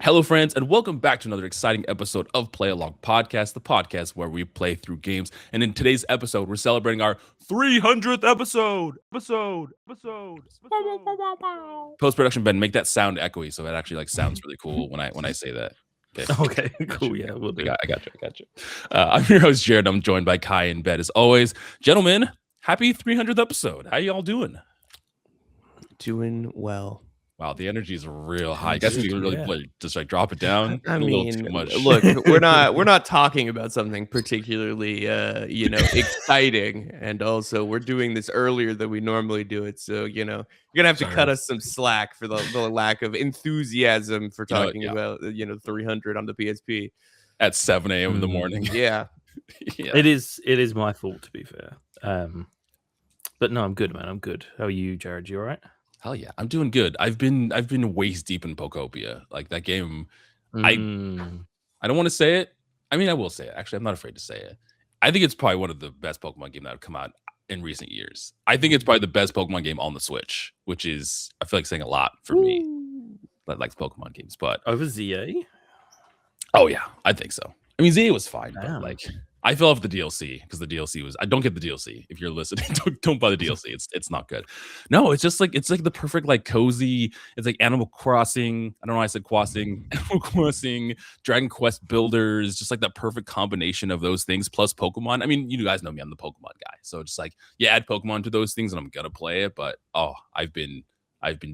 Hello, friends, and welcome back to another exciting episode of Play Along Podcast, the podcast where we play through games. And in today's episode, we're celebrating our 300th episode. Post production, Ben, make that sound echoey so it actually sounds really cool when I say that. Okay, cool. Yeah, we'll do. I got you. I'm your host, Jared. I'm joined by Kai and Ben as always. Gentlemen, happy 300th episode. How y'all doing? Doing well. Wow, the energy is real high. You guys need to really just drop it down. I mean, too much. Look, we're not talking about something particularly exciting, and also we're doing this earlier than we normally do it. So you're gonna have to cut us some slack for the lack of enthusiasm for talking about 300 on the PSP at 7 a.m. in the morning. Yeah. It is my fault, to be fair. But no, I'm good, man. I'm good. How are you, Jared? You all right? Hell yeah, I'm doing good. I've been waist deep in Pokopia. Like that game, I don't want to say it. I mean, I will say it. Actually, I'm not afraid to say it. I think it's probably one of the best Pokemon games that have come out in recent years. I think it's probably the best Pokemon game on the Switch, which is, I feel like, saying a lot for me that likes Pokemon games. But over ZA? Oh yeah, I think so. I mean, ZA was fine, but I fell off the DLC because the DLC was. I don't get the DLC. If you're listening, don't buy the DLC. It's not good. No, it's just it's the perfect cozy. It's like Animal Crossing. I don't know why I said crossing. Animal Crossing, Dragon Quest Builders, just that perfect combination of those things plus Pokemon. I mean, you guys know me. I'm the Pokemon guy. So just add Pokemon to those things, and I'm gonna play it. But I've been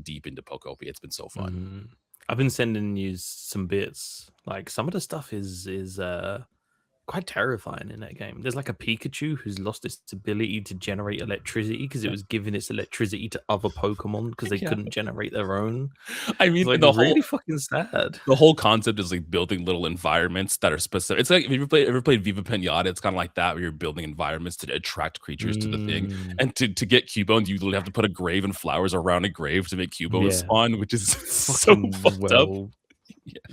deep into Pokopia. It's been so fun. I've been sending you some bits. Some of the stuff is quite terrifying in that game. There's a Pikachu who's lost its ability to generate electricity because it was giving its electricity to other Pokemon because they couldn't generate their own. I mean, the really fucking sad. The whole concept is building little environments that are specific. It's if you ever played Viva Pinata, it's kind of like that where you're building environments to attract creatures to the thing. And to get Cubone, you literally have to put a grave and flowers around a grave to make Cubone spawn, which is so fucked up.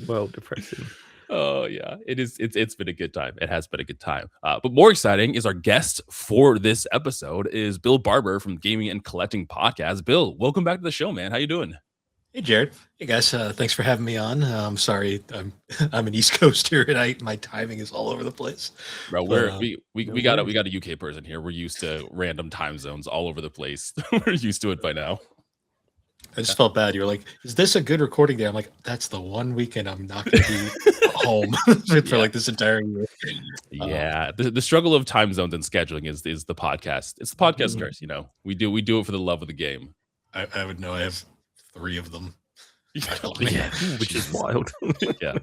Well, depressing. Oh yeah, it is. It's been a good time. It has been a good time. But more exciting is our guest for this episode is Bill Barber from Gaming and Collecting Podcast. Bill, welcome back to the show, man. How you doing? Hey, Jared. Hey guys. Thanks for having me on. I'm sorry, I'm an East Coaster and my timing is all over the place. Bro, we got a UK person here. We're used to random time zones all over the place. We're used to it by now. I just felt bad. You were like, "Is this a good recording day?" I'm like, "That's the one weekend I'm not going to be home for this entire year." Yeah, the struggle of time zones and scheduling is the podcast. It's the podcast curse. We do it for the love of the game. I would know. I have 3 of them. Which is wild. Yeah,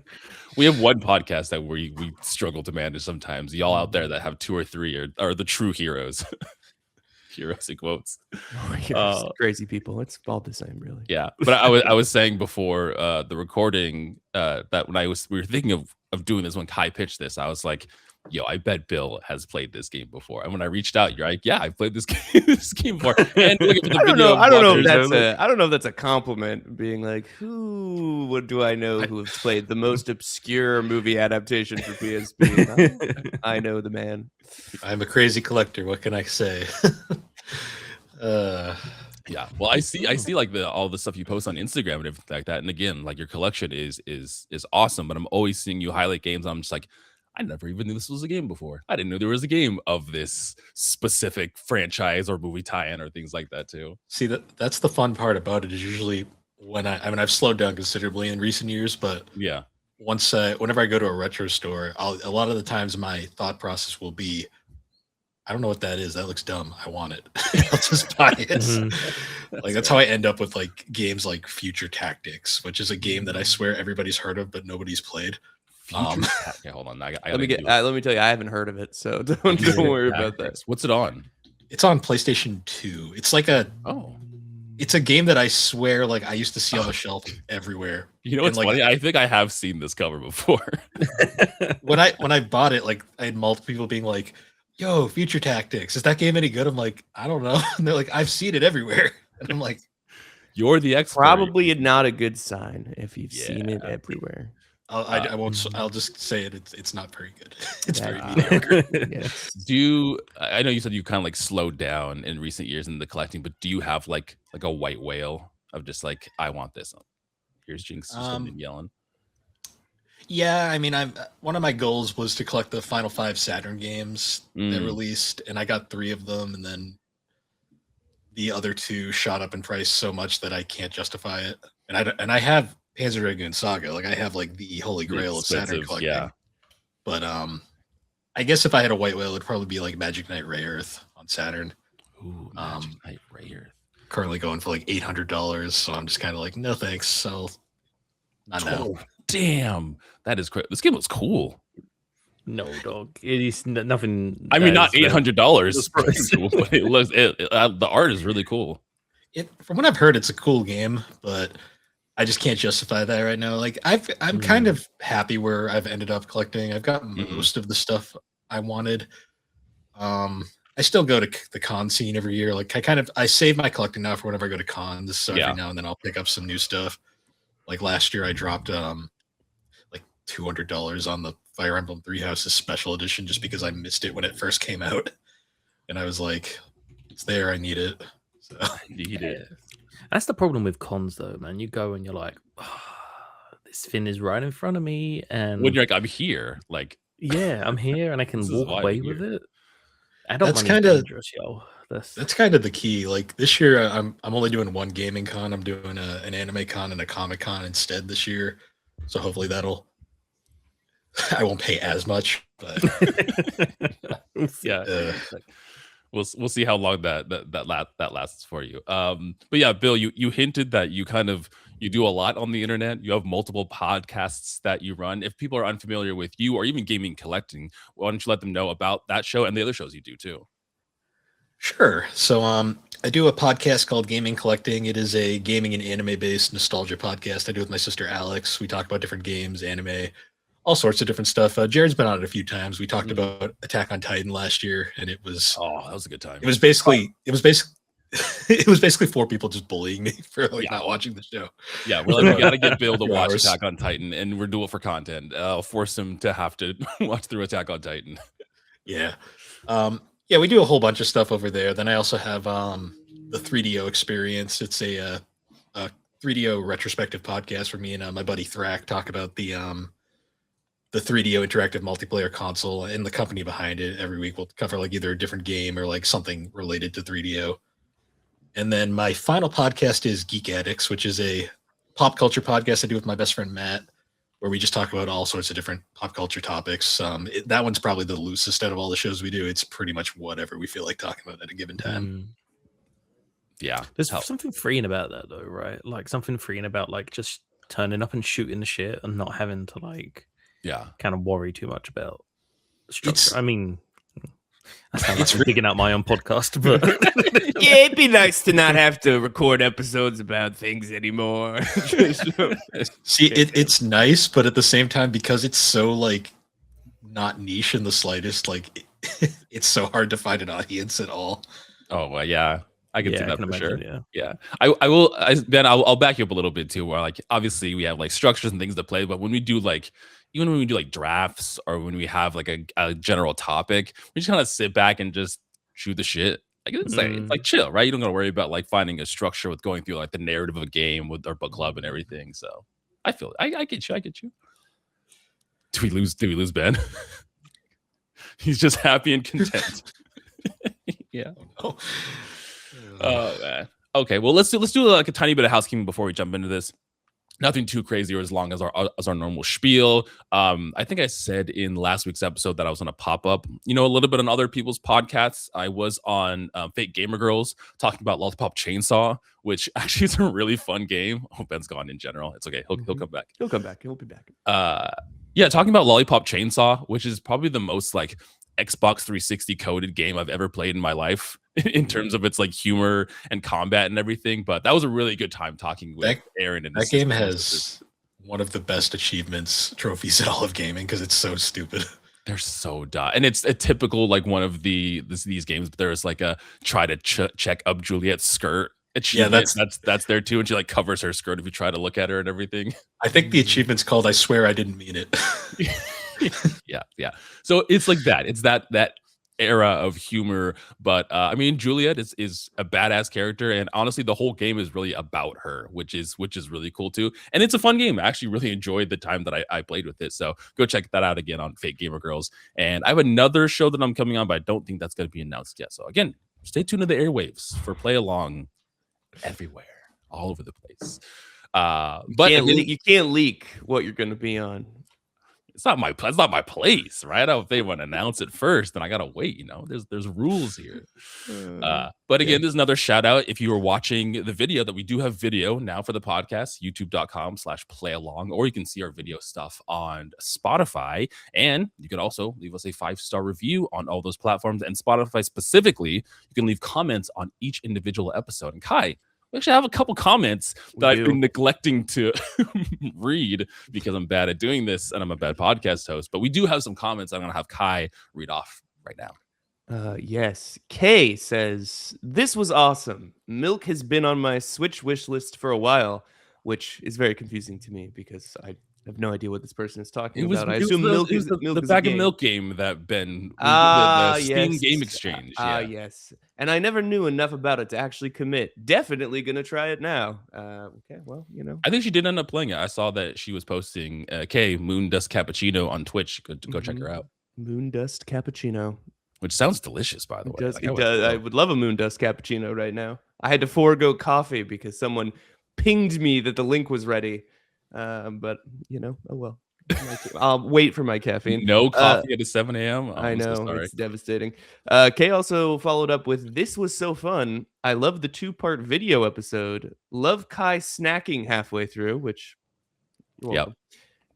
we have one podcast that we struggle to manage sometimes. Y'all out there that have 2 or 3 are the true heroes. Heroes in quotes. Crazy people. It's all the same, really. Yeah, but I was saying before the recording that when we were thinking of doing this when Kai pitched this, I was like, "Yo, I bet Bill has played this game before." And when I reaced out, you're like, "Yeah, I played this game before." And I don't know if that's a compliment. Being like, what do I know who has played the most obscure movie adaptation for PSP? I know the man. I'm a crazy collector. What can I say? Yeah, well, I see all the stuff you post on Instagram and everything like that. And again, your collection is awesome. But I'm always seeing you highlight games. I'm just like, I never even knew this was a game before. I didn't know there was a game of this specific franchise or movie tie-in or things like that too. See, that's the fun part about it is usually when I've slowed down considerably in recent years, but yeah, whenever I go to a retro store, a lot of the times my thought process will be, I don't know what that is. That looks dumb. I want it. I'll just buy it. That's how I end up with games like Future Tactics, which is a game that I swear everybody's heard of, but nobody's played. Okay, hold on. Let me tell you, I haven't heard of it, so don't worry about that. What's it on? It's on PlayStation 2. It's it's a game that I swear I used to see on the shelf everywhere. You know what's funny? I think I have seen this cover before. when I bought it, I had multiple people being like, "Yo, Future Tactics, is that game any good?" I'm like, "I don't know." And they're like, "I've seen it everywhere." And I'm like, "You're the expert." Probably not a good sign if you've seen it everywhere. I won't. I'll just say it. It's not very good. It's very mediocre. I know you said you kind of slowed down in recent years in the collecting, but do you have a white whale of just I want this? Here's Jinx just yelling. Yeah, I mean, I'm one of my goals was to collect the final 5 Saturn games that released, and I got 3 of them, and then the other 2 shot up in price so much that I can't justify it. And I have Panzer Dragoon Saga, like I have like the holy grail of Saturn collecting. Yeah. But I guess if I had a white whale, it'd probably be like Magic Knight Ray Earth on Saturn. Ooh, Magic Knight Ray Earth. Currently going for like $800, so I'm just kind of like, no thanks. So not now. Oh, damn, that is crazy. This game looks cool. No, dog. It is nothing. I mean, not $800, but it looks. The art is really cool. From what I've heard, it's a cool game, but I just can't justify that right now. Like I'm kind of happy where I've ended up collecting. I've got most of the stuff I wanted. I still go to the con scene every year. Like I save my collecting now for whenever I go to cons. So every now and then I'll pick up some new stuff. Like last year, I dropped like $200 on the Fire Emblem Three Houses Special Edition just because I missed it when it first came out, and I was like, "It's there, I need it." So I need it. That's the problem with cons, though, man. You go and you're like, oh, "This thing is right in front of me," and when you're like, "I'm here," like, yeah, I'm here, and I can walk away with it. That's kind of dangerous, yo. That's kind of the key. Like this year, I'm only doing one gaming con. I'm doing an anime con and a comic con instead this year. So hopefully I won't pay as much. But yeah, we'll see how long that lasts for you. But yeah, Bill, you hinted that you do a lot on the internet. You have multiple podcasts that you run. If people are unfamiliar with you or even gaming collecting, why don't you let them know about that show and the other shows you do too? Sure. So I do a podcast called Gaming Collecting. It is a gaming and anime based nostalgia podcast I do with my sister Alex. We talk about different games, anime, all sorts of different stuff. Jared's been on it a few times. We talked about Attack on Titan last year, and it was that was a good time. It was basically 4 people just bullying me for not watching the show. Yeah, we're like, we got to get Bill to watch Attack on Titan, and we're doing it for content. I'll force him to have to watch through Attack on Titan. Yeah. Yeah, we do a whole bunch of stuff over there. Then I also have the 3DO Experience. It's a 3DO retrospective podcast for me and my buddy Thrak talk about the 3DO interactive multiplayer console and the company behind it. Every week we'll cover like either a different game or like something related to 3DO. And then my final podcast is Geek Addicts, which is a pop culture podcast I do with my best friend Matt, where we just talk about all sorts of different pop culture topics. That one's probably the loosest out of all the shows we do. It's pretty much whatever we feel like talking about at a given time. Yeah. There's something freeing about that though, right? Like something freeing about like just turning up and shooting the shit and not having to like kind of worry too much about structure. I mean, I sound like I'm digging out my own podcast, but yeah, it'd be nice to not have to record episodes about things anymore. See, it's nice, but at the same time, because it's so like not niche in the slightest, like it's so hard to find an audience at all. Oh well, yeah, I can see that for sure. Yeah. I will. Ben, I'll back you up a little bit too. Where like obviously we have like structures and things to play, but when we do like even when we do like drafts or when we have like a general topic, we just kind of sit back and just shoot the shit. Like it's like chill, right? You don't gotta worry about like finding a structure with going through like the narrative of a game with our book club and everything. So I feel I get you. I get you. Do we lose Ben? He's just happy and content. Yeah. Oh, man. Okay. Well, let's do like a tiny bit of housekeeping before we jump into this. Nothing too crazy or as long as our normal spiel. I think I said in last week's episode that I was going to pop up, a little bit on other people's podcasts. I was on Fake Gamer Girls talking about Lollipop Chainsaw, which actually is a really fun game. Oh, Ben's gone in general. It's okay. He'll come back. He'll come back. He'll be back. Yeah, talking about Lollipop Chainsaw, which is probably the most like Xbox 360 coded game I've ever played in my life in terms of its like humor and combat and everything. But that was a really good time talking with Aaron. And that game has one of the best achievements trophies in all of gaming because it's so stupid. They're so dumb. And it's a typical like one of these games. But there's like a try to check up Juliet's skirt achievement. Yeah, that's there too. And she like covers her skirt if you try to look at her and everything. I think the achievement's called I Swear I Didn't Mean It. Yeah. So it's like that. It's that era of humor. But I mean, Juliet is a badass character, and honestly, the whole game is really about her, which is really cool too. And it's a fun game. I actually really enjoyed the time that I played with it. So go check that out again on Fake Gamer Girls. And I have another show that I'm coming on, but I don't think that's going to be announced yet. So again, stay tuned to the airwaves for Play Along everywhere, all over the place. But you can't leak what you're going to be on. It's not my place, right? If they want to announce it first, then I gotta wait. There's rules here. But again, there's another shout out. If you are watching the video, that we do have video now for the podcast, youtube.com/playalong, or you can see our video stuff on Spotify. And you can also leave us a 5-star review on all those platforms. And Spotify specifically, you can leave comments on each individual episode. And Kai, we actually have a couple comments that I've been neglecting to read because I'm bad at doing this and I'm a bad podcast host. But we do have some comments I'm going to have Kai read off right now. Yes. Kay says, "This was awesome. Milk has been on my Switch wish list for a while," which is very confusing to me because I have no idea what this person is talking about. I assume Milk is the bag of milk game that Ben, the Steam Game Exchange. Yes. And I never knew enough about it to actually commit. Definitely going to try it now. Okay, well, I think she did end up playing it. I saw that she was posting K Moon Dust Cappuccino on Twitch. Go check her out. Moon Dust Cappuccino. Which sounds delicious, by the way. It does. I would love a Moon Dust Cappuccino right now. I had to forego coffee because someone pinged me that the link was ready. But, oh well. I'll wait for my caffeine. No coffee at 7 a.m. I know, so it's devastating. Kay also followed up with, "This was so fun. I love the 2-part video episode. Love Kai snacking halfway through," which, yeah.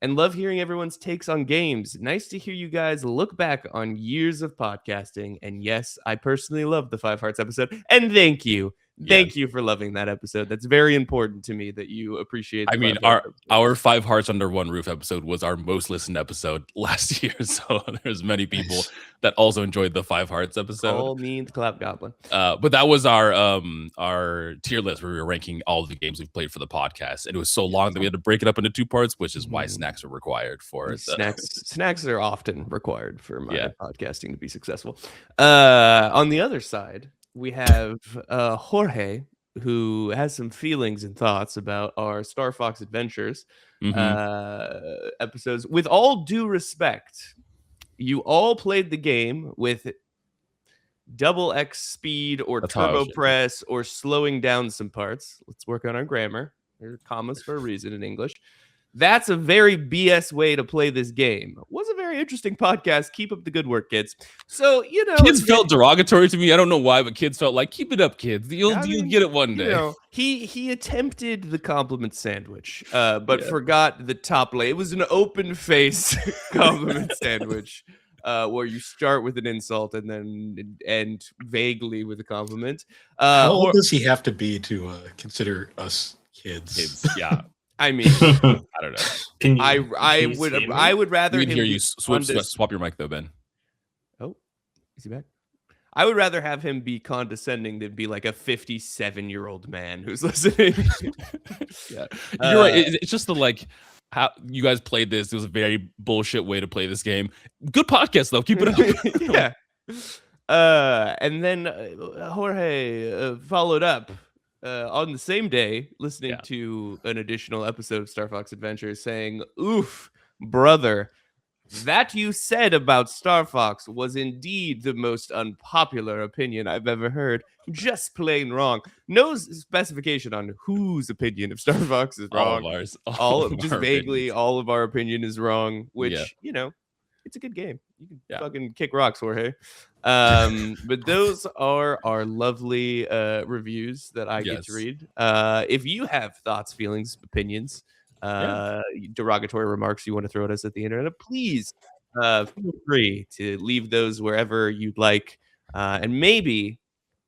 "And love hearing everyone's takes on games. Nice to hear you guys look back on years of podcasting. And yes, I personally love the 5 Hearts episode. And thank you. Thank you for loving that episode. That's very important to me that you appreciate. I mean, our 5 Hearts Under One Roof episode was our most listened episode last year. So there's many people that also enjoyed the 5 Hearts episode. All means Clap Goblin. But that was our tier list where we were ranking all the games we've played for the podcast. And it was so long that we had to break it up into 2 parts, which is why snacks are required for it. Snacks are often required for my podcasting to be successful. On the other side, we have Jorge, who has some feelings and thoughts about our Star Fox Adventures episodes. With all due respect, you all played the game with double X speed or turbo press or slowing down some parts. Let's work on our grammar. There are commas for a reason in English. That's a very BS way to play this game. Was a very interesting podcast. Keep up the good work, kids. So, kids felt derogatory to me. I don't know why, but kids felt like, keep it up, kids. You'll get it one day. He attempted the compliment sandwich, but forgot the top layer. It was an open face compliment sandwich. Where you start with an insult and then end vaguely with a compliment. How old does he have to be to consider us kids? Yeah. I mean, I don't know. I would rather hear you swap your mic though, Ben. Oh, is he back? I would rather have him be condescending than be like a 57-year-old man who's listening. Yeah, you're right. It's just how you guys played this. It was a very bullshit way to play this game. Good podcast though. Keep it up. Yeah. And then Jorge followed up. On the same day, listening to an additional episode of Star Fox Adventures, saying, "Oof, brother, that you said about Star Fox was indeed the most unpopular opinion I've ever heard. Just plain wrong. No specification on whose opinion of Star Fox is wrong. All of ours. Just vaguely, all of our opinion is wrong, which, it's a good game. You can fucking kick rocks, Jorge. But those are our lovely reviews that I get to read. If you have thoughts, feelings, opinions, derogatory remarks you want to throw at us at the internet, please feel free to leave those wherever you'd like. And maybe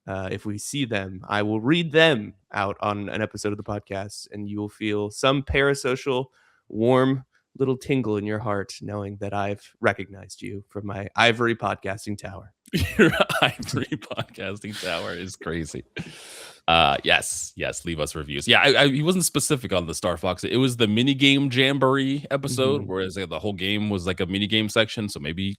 if we see them, I will read them out on an episode of the podcast, and you will feel some parasocial, warm little tingle in your heart knowing that I've recognized you from my ivory podcasting tower. Your ivory podcasting tower is crazy. Yes, leave us reviews. Yeah, he wasn't specific on the Star Fox. It was the minigame jamboree episode, whereas the whole game was like a minigame section. So maybe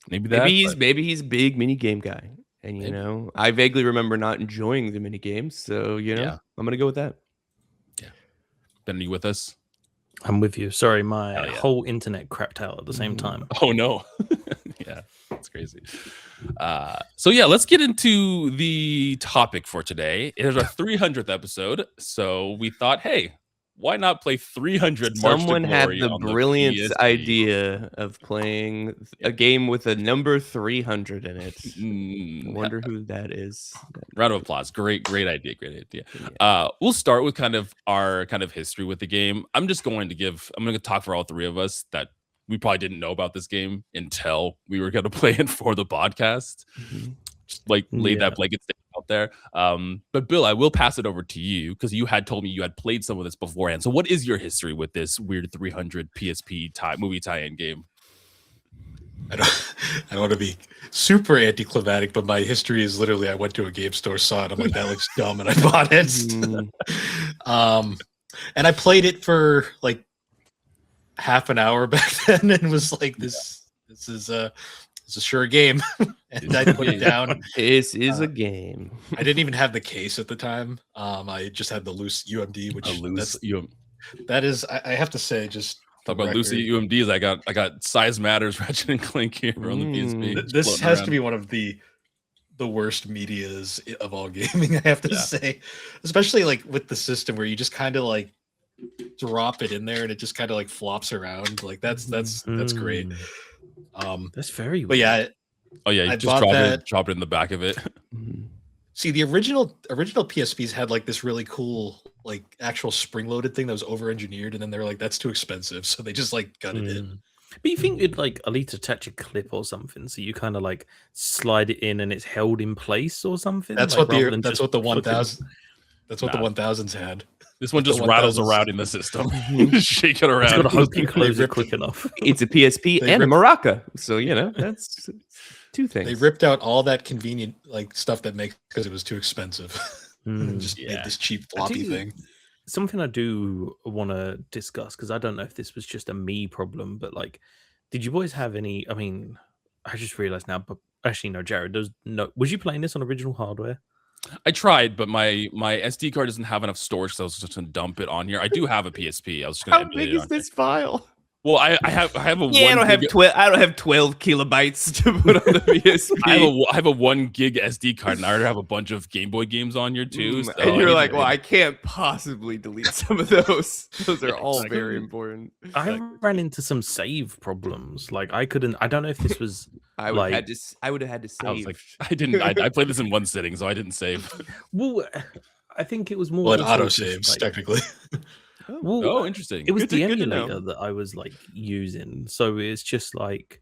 Maybe that. Maybe he's a big mini game guy. And you know, I vaguely remember not enjoying the mini games, so you know, I'm gonna go with that. Yeah. Ben, are you with us? I'm with you. Sorry, my whole internet crapped out at the same time. Oh no. Yeah, that's crazy. So yeah, let's get into the topic for today. It is our 300th episode, so we thought, hey, why not play 300 Someone March to had Glory the on brilliant PSP? idea of playing a game with a number 300 in it. I wonder who that is. Round of applause. Great idea. We'll start with kind of our history with the game. I'm going to talk for all three of us that we probably didn't know about this game until we were going to play it for the podcast. Just lay that blanket statement out there. But Bill, I will pass it over to you because you had told me you had played some of this beforehand. So what is your history with this weird 300 PSP movie tie-in game? I don't want to be super anticlimactic, but my history is literally I went to a game store, saw it, I'm like, that looks dumb, and I bought it. And I played it for like half an hour back then and was like, this is a sure game. And I put it down. This is a game. I didn't even have the case at the time. I just had the loose UMD, which that is, I have to say, just talk about loose UMDs. I got Size Matters, Ratchet and Clank here on the PSP. This has to be one of the worst medias of all gaming, I have to say, especially like with the system where you just kind of like drop it in there and it just kind of like flops around. Like that's great. That's very but yeah. Oh yeah, you just drop it in the back of it. See, the original PSPs had like this really cool like actual spring-loaded thing that was over-engineered, and then they're like, that's too expensive, so they just like gutted it. But you think it'd like at least attach a clip or something, so you kind of like slide it in and it's held in place or something? That's like, what the 1000 that's what the 1000s had. This one just rattles around in the system. Shake it around. It's got to hope you close it quick enough. It's a PSP and a Maraca, so you know that's two things. They ripped out all that convenient like stuff that makes because it was too expensive. And just made this cheap floppy thing. Something I do want to discuss, because I don't know if this was just a me problem, but like, did you boys have any? I mean, I just realized now, but actually, no, Jared, was you playing this on original hardware? I tried, but my SD card doesn't have enough storage, so I was just gonna dump it on here. I do have a PSP. I was just gonna. How big is this file? Well, I have a I don't have 12 kilobytes to put on the PSP. I have a 1 gig SD card, and I already have a bunch of Game Boy games on here too. So and you're like, well, I can't possibly delete some of those. Those are all very important. I ran into some save problems. Like I couldn't. I don't know if this was. I would have had to save. I was like, I didn't. I played this in one sitting, so I didn't save. Well, I think it was more. Well, it auto saves technically. Oh, interesting. It was the emulator that I was like using, so it's just like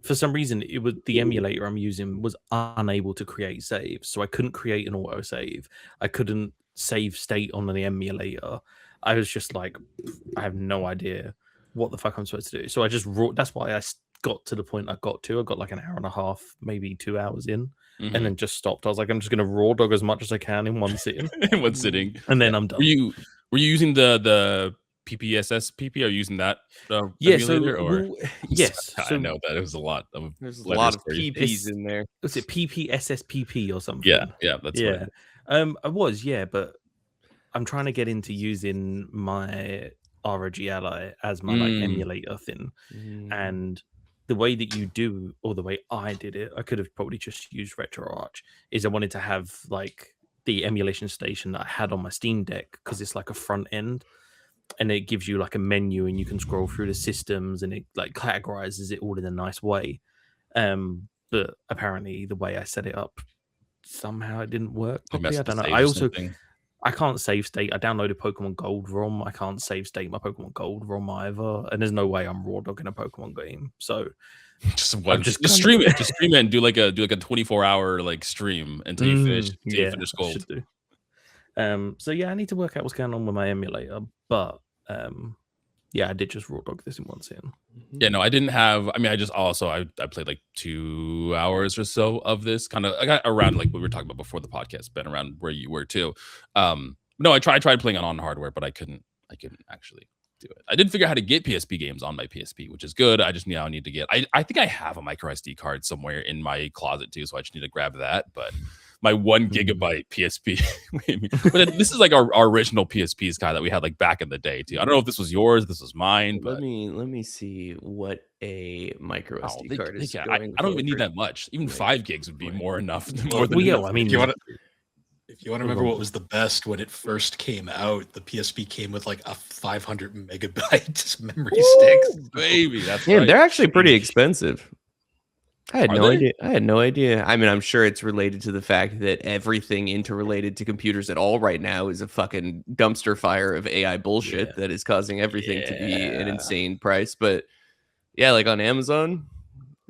for some reason it was the emulator I'm using was unable to create saves, so I couldn't create an auto save. I couldn't save state on the emulator. I was just like, I have no idea what the fuck I'm supposed to do. So I just that's why I got to the point I got to. I got like an hour and a half, maybe 2 hours in, and then just stopped. I was like, I'm just gonna raw dog as much as I can in one sitting. And then I'm done. Were you using the PPSSPP? Are you using that? Yes. I know that it was a lot. There's a lot of PPs in there. Was it PPSSPP or something? Yeah, that's right. I was, but I'm trying to get into using my ROG Ally as my like emulator thing, and the way that you do, or the way I did it, I could have probably just used RetroArch. Is I wanted to have like the emulation station that I had on my Steam Deck, because it's like a front end and it gives you like a menu and you can scroll through the systems and it like categorizes it all in a nice way. But apparently the way I set it up, somehow it didn't work properly. I don't know. I can't save state. I downloaded Pokemon Gold ROM. I can't save state my Pokemon Gold ROM either. And there's no way I'm raw dogging a Pokemon game. So just stream it. Just stream it and do like a 24-hour like stream until you finish. You finish Gold. So yeah, I need to work out what's going on with my emulator. But I did just raw dog this in one sitting. Yeah, no, I didn't have. I mean, I played like 2 hours or so of this. Kind of, I got around like we were talking about before the podcast, been around where you were too. No, I tried playing on hardware, but I couldn't actually do it. I did figure out how to get PSP games on my PSP, which is good. I just now need to get. I think I have a micro SD card somewhere in my closet too, so I just need to grab that. But my 1 gigabyte PSP. But this is like our original PSPs kind that we had like back in the day too. I don't know if this was yours, this was mine. But let me see what a micro SD card is. I don't even need that much. Even 5 gigs would be more enough. More than well, yeah, enough. I mean, if you want to remember what was the best when it first came out, the PSP came with like a 500 megabyte memory sticks. Baby, that's yeah, right. they're actually pretty expensive. I had Are no they? idea. I had no idea. I mean, I'm sure it's related to the fact that everything interrelated to computers at all right now is a fucking dumpster fire of AI bullshit that is causing everything to be an insane price. But yeah, like on Amazon,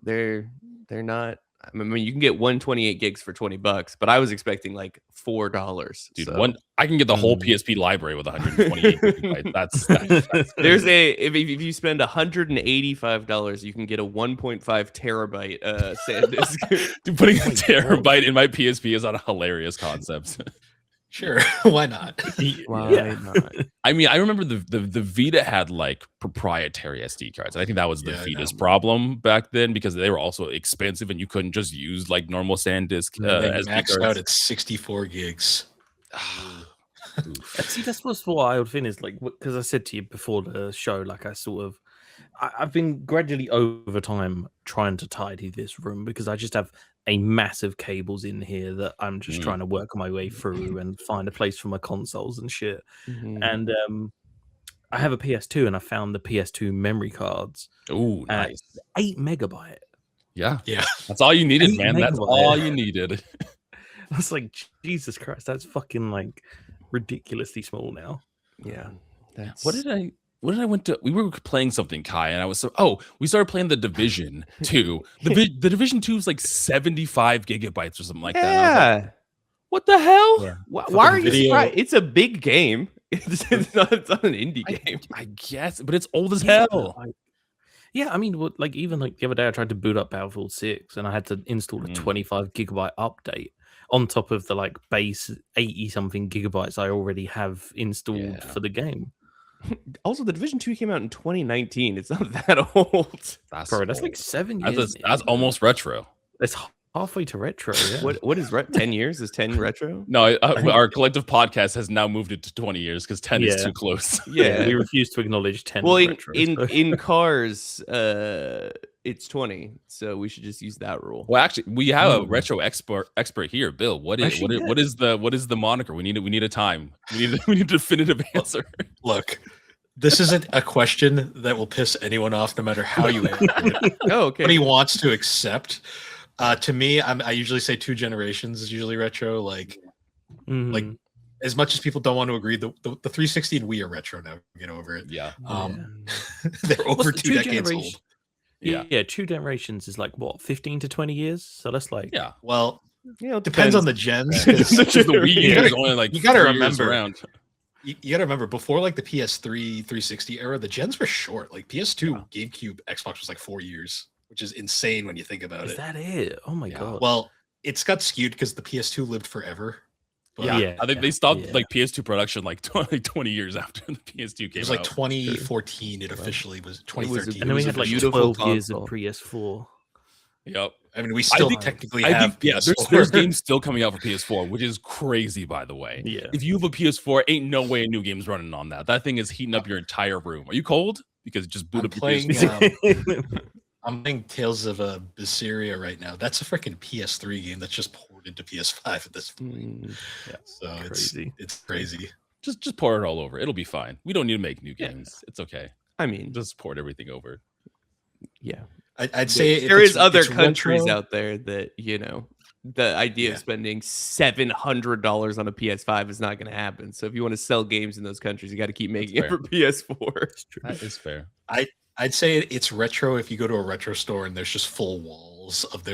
they're not. I mean, you can get 128 gigs for $20, but I was expecting like $4. Dude, so. I can get the whole PSP library with 128 gigabytes. That's There's if you spend $185, you can get a 1.5 terabyte SanDisk. Dude, putting a terabyte in my PSP is not a hilarious concept. Sure, why not? Why not? I mean, I remember the Vita had like proprietary SD cards. I think that was the Vita's problem back then because they were also expensive and you couldn't just use like normal SanDisk They SD maxed cards. out at 64 gigs. See, that's what's the wild thing is like because I said to you before the show, like I've been gradually over time trying to tidy this room because I just have a massive cables in here that I'm just trying to work my way through and find a place for my consoles and shit. And I have a PS2 and I found the PS2 memory cards. Oh, nice. 8 megabyte. Yeah. Yeah. That's all you needed, 8 man. That's megabyte. all you needed. I was like, Jesus Christ, that's fucking like ridiculously small now. Yeah. What did I went to? We were playing something, Kai, and I was we started playing the Division 2. The Division 2 is like 75 gigabytes or something like that. And I was like, what the hell? Yeah. Why are you surprised? It's a big game. It's not an indie game. I guess, but it's old as hell. Yeah, I mean, like even like the other day, I tried to boot up Battlefield 6, and I had to install a 25 gigabyte update on top of the like base 80 something gigabytes I already have installed for the game. Also, the Division 2 came out in 2019. It's not that old. That's like 7 years. That's almost retro. It's halfway to retro. Yeah. What is 10 years? Is 10 retro? No, our collective podcast has now moved it to 20 years because 10 is too close. Yeah, we refuse to acknowledge 10. Well, retro, in cars, it's 20, so we should just use that rule. Well, actually, we have a retro expert here, Bill. What is the moniker? We need a time. We need a definitive answer. Look, this isn't a question that will piss anyone off, no matter how you answer it. Oh, okay. What he wants to accept. To me, I usually say 2 generations is usually retro. Like as much as people don't want to agree, the 360 and Wii are retro now. Get over it. Yeah. They're over 2 decades old. Yeah, 2 generations is like what, 15 to 20 years. So that's like Well, it depends on the gens. The Wii is only like you got to 3 years remember. around. You got to remember, before like the PS3 360 era, the gens were short. Like PS2, GameCube, Xbox was like 4 years, which is insane when you think about it. Is that it? Oh my god. Well, it's got skewed because the PS2 lived forever. But I think they stopped like PS2 production like 20 years after the PS2 came out. It was like 2014. It officially was 2013. And then we had like 12 years of PS4. Yep. I mean, we still technically have PS4. There's games still coming out for PS4, which is crazy, by the way. Yeah. If you have a PS4, ain't no way a new game's running on that. That thing is heating up your entire room. Are you cold? Because just boot up your PS4. I'm playing Tales of Berseria right now. That's a freaking PS3 game that's just ported to PS5 at this point. Yeah. So crazy. It's crazy. Just pour it all over. It'll be fine. We don't need to make new games. It's okay. I mean, Just port everything over. Yeah. I'd say there is other countries retro, out there that, the idea of spending $700 on a PS5 is not going to happen. So if you want to sell games in those countries, you got to keep making it for PS4. That is fair. I'd say it's retro if you go to a retro store and there's just full walls of the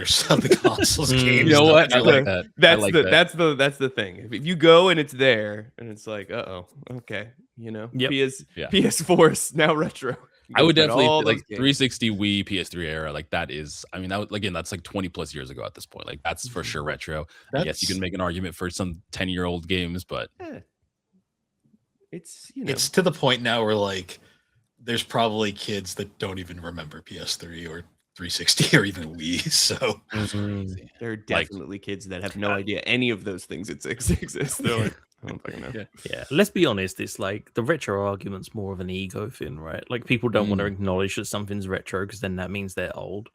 consoles games. You know what? I like that. That's the thing. If you go and it's there and it's like, okay, PS4 is now retro. I would definitely like 360 Wii, PS3 era. Like that is, I mean, that's like 20 plus years ago at this point. Like that's for sure retro. Yes, you can make an argument for some 10-year-old games, but it's it's to the point now where like there's probably kids that don't even remember PS3 or 360 or even Wii. So there are definitely kids that have no idea any of those things exist. They're like, I don't fucking know. Yeah, let's be honest. It's like the retro argument's more of an ego thing, right? Like people don't want to acknowledge that something's retro because then that means they're old.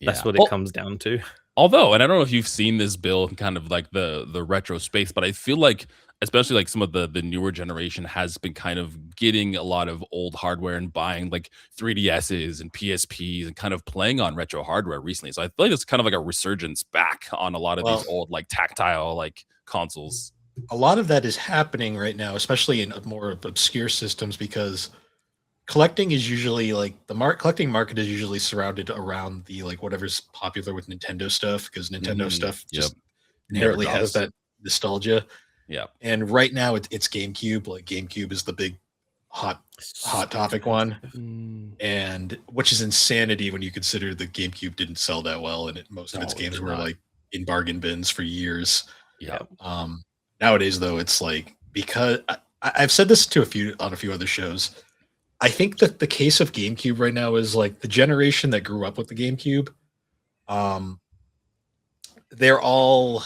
That's what it comes down to. Although, and I don't know if you've seen this, Bill, kind of like the retro space, but I feel like, especially like some of the newer generation has been kind of getting a lot of old hardware and buying like 3DSs and PSPs and kind of playing on retro hardware recently. So I feel like it's kind of like a resurgence back on a lot of these old like tactile like consoles. A lot of that is happening right now, especially in more obscure systems, because collecting is usually like collecting market is usually surrounded around the like whatever's popular with Nintendo stuff, because Nintendo stuff just inherently has that nostalgia. Yeah. And right now it's GameCube. Like GameCube is the big hot topic one. And which is insanity when you consider the GameCube didn't sell that well and most of its games were like in bargain bins for years. Yeah. Nowadays though, it's like, because I've said this to on a few other shows. I think that the case of GameCube right now is like the generation that grew up with the GameCube. They're all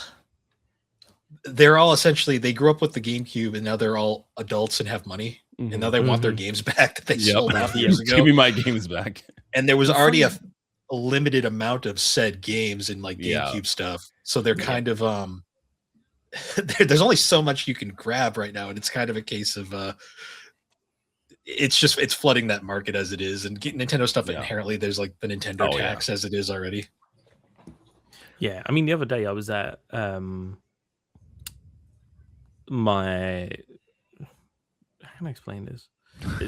essentially, they grew up with the GameCube and now they're all adults and have money. And now they want their games back that they sold off years ago. Give me my games back. And there was already a limited amount of said games in like GameCube stuff. So they're kind of, there's only so much you can grab right now. And it's kind of a case of, it's flooding that market as it is. And Nintendo stuff inherently, there's like the Nintendo tax as it is already. Yeah. I mean, the other day I was at, how can I explain this?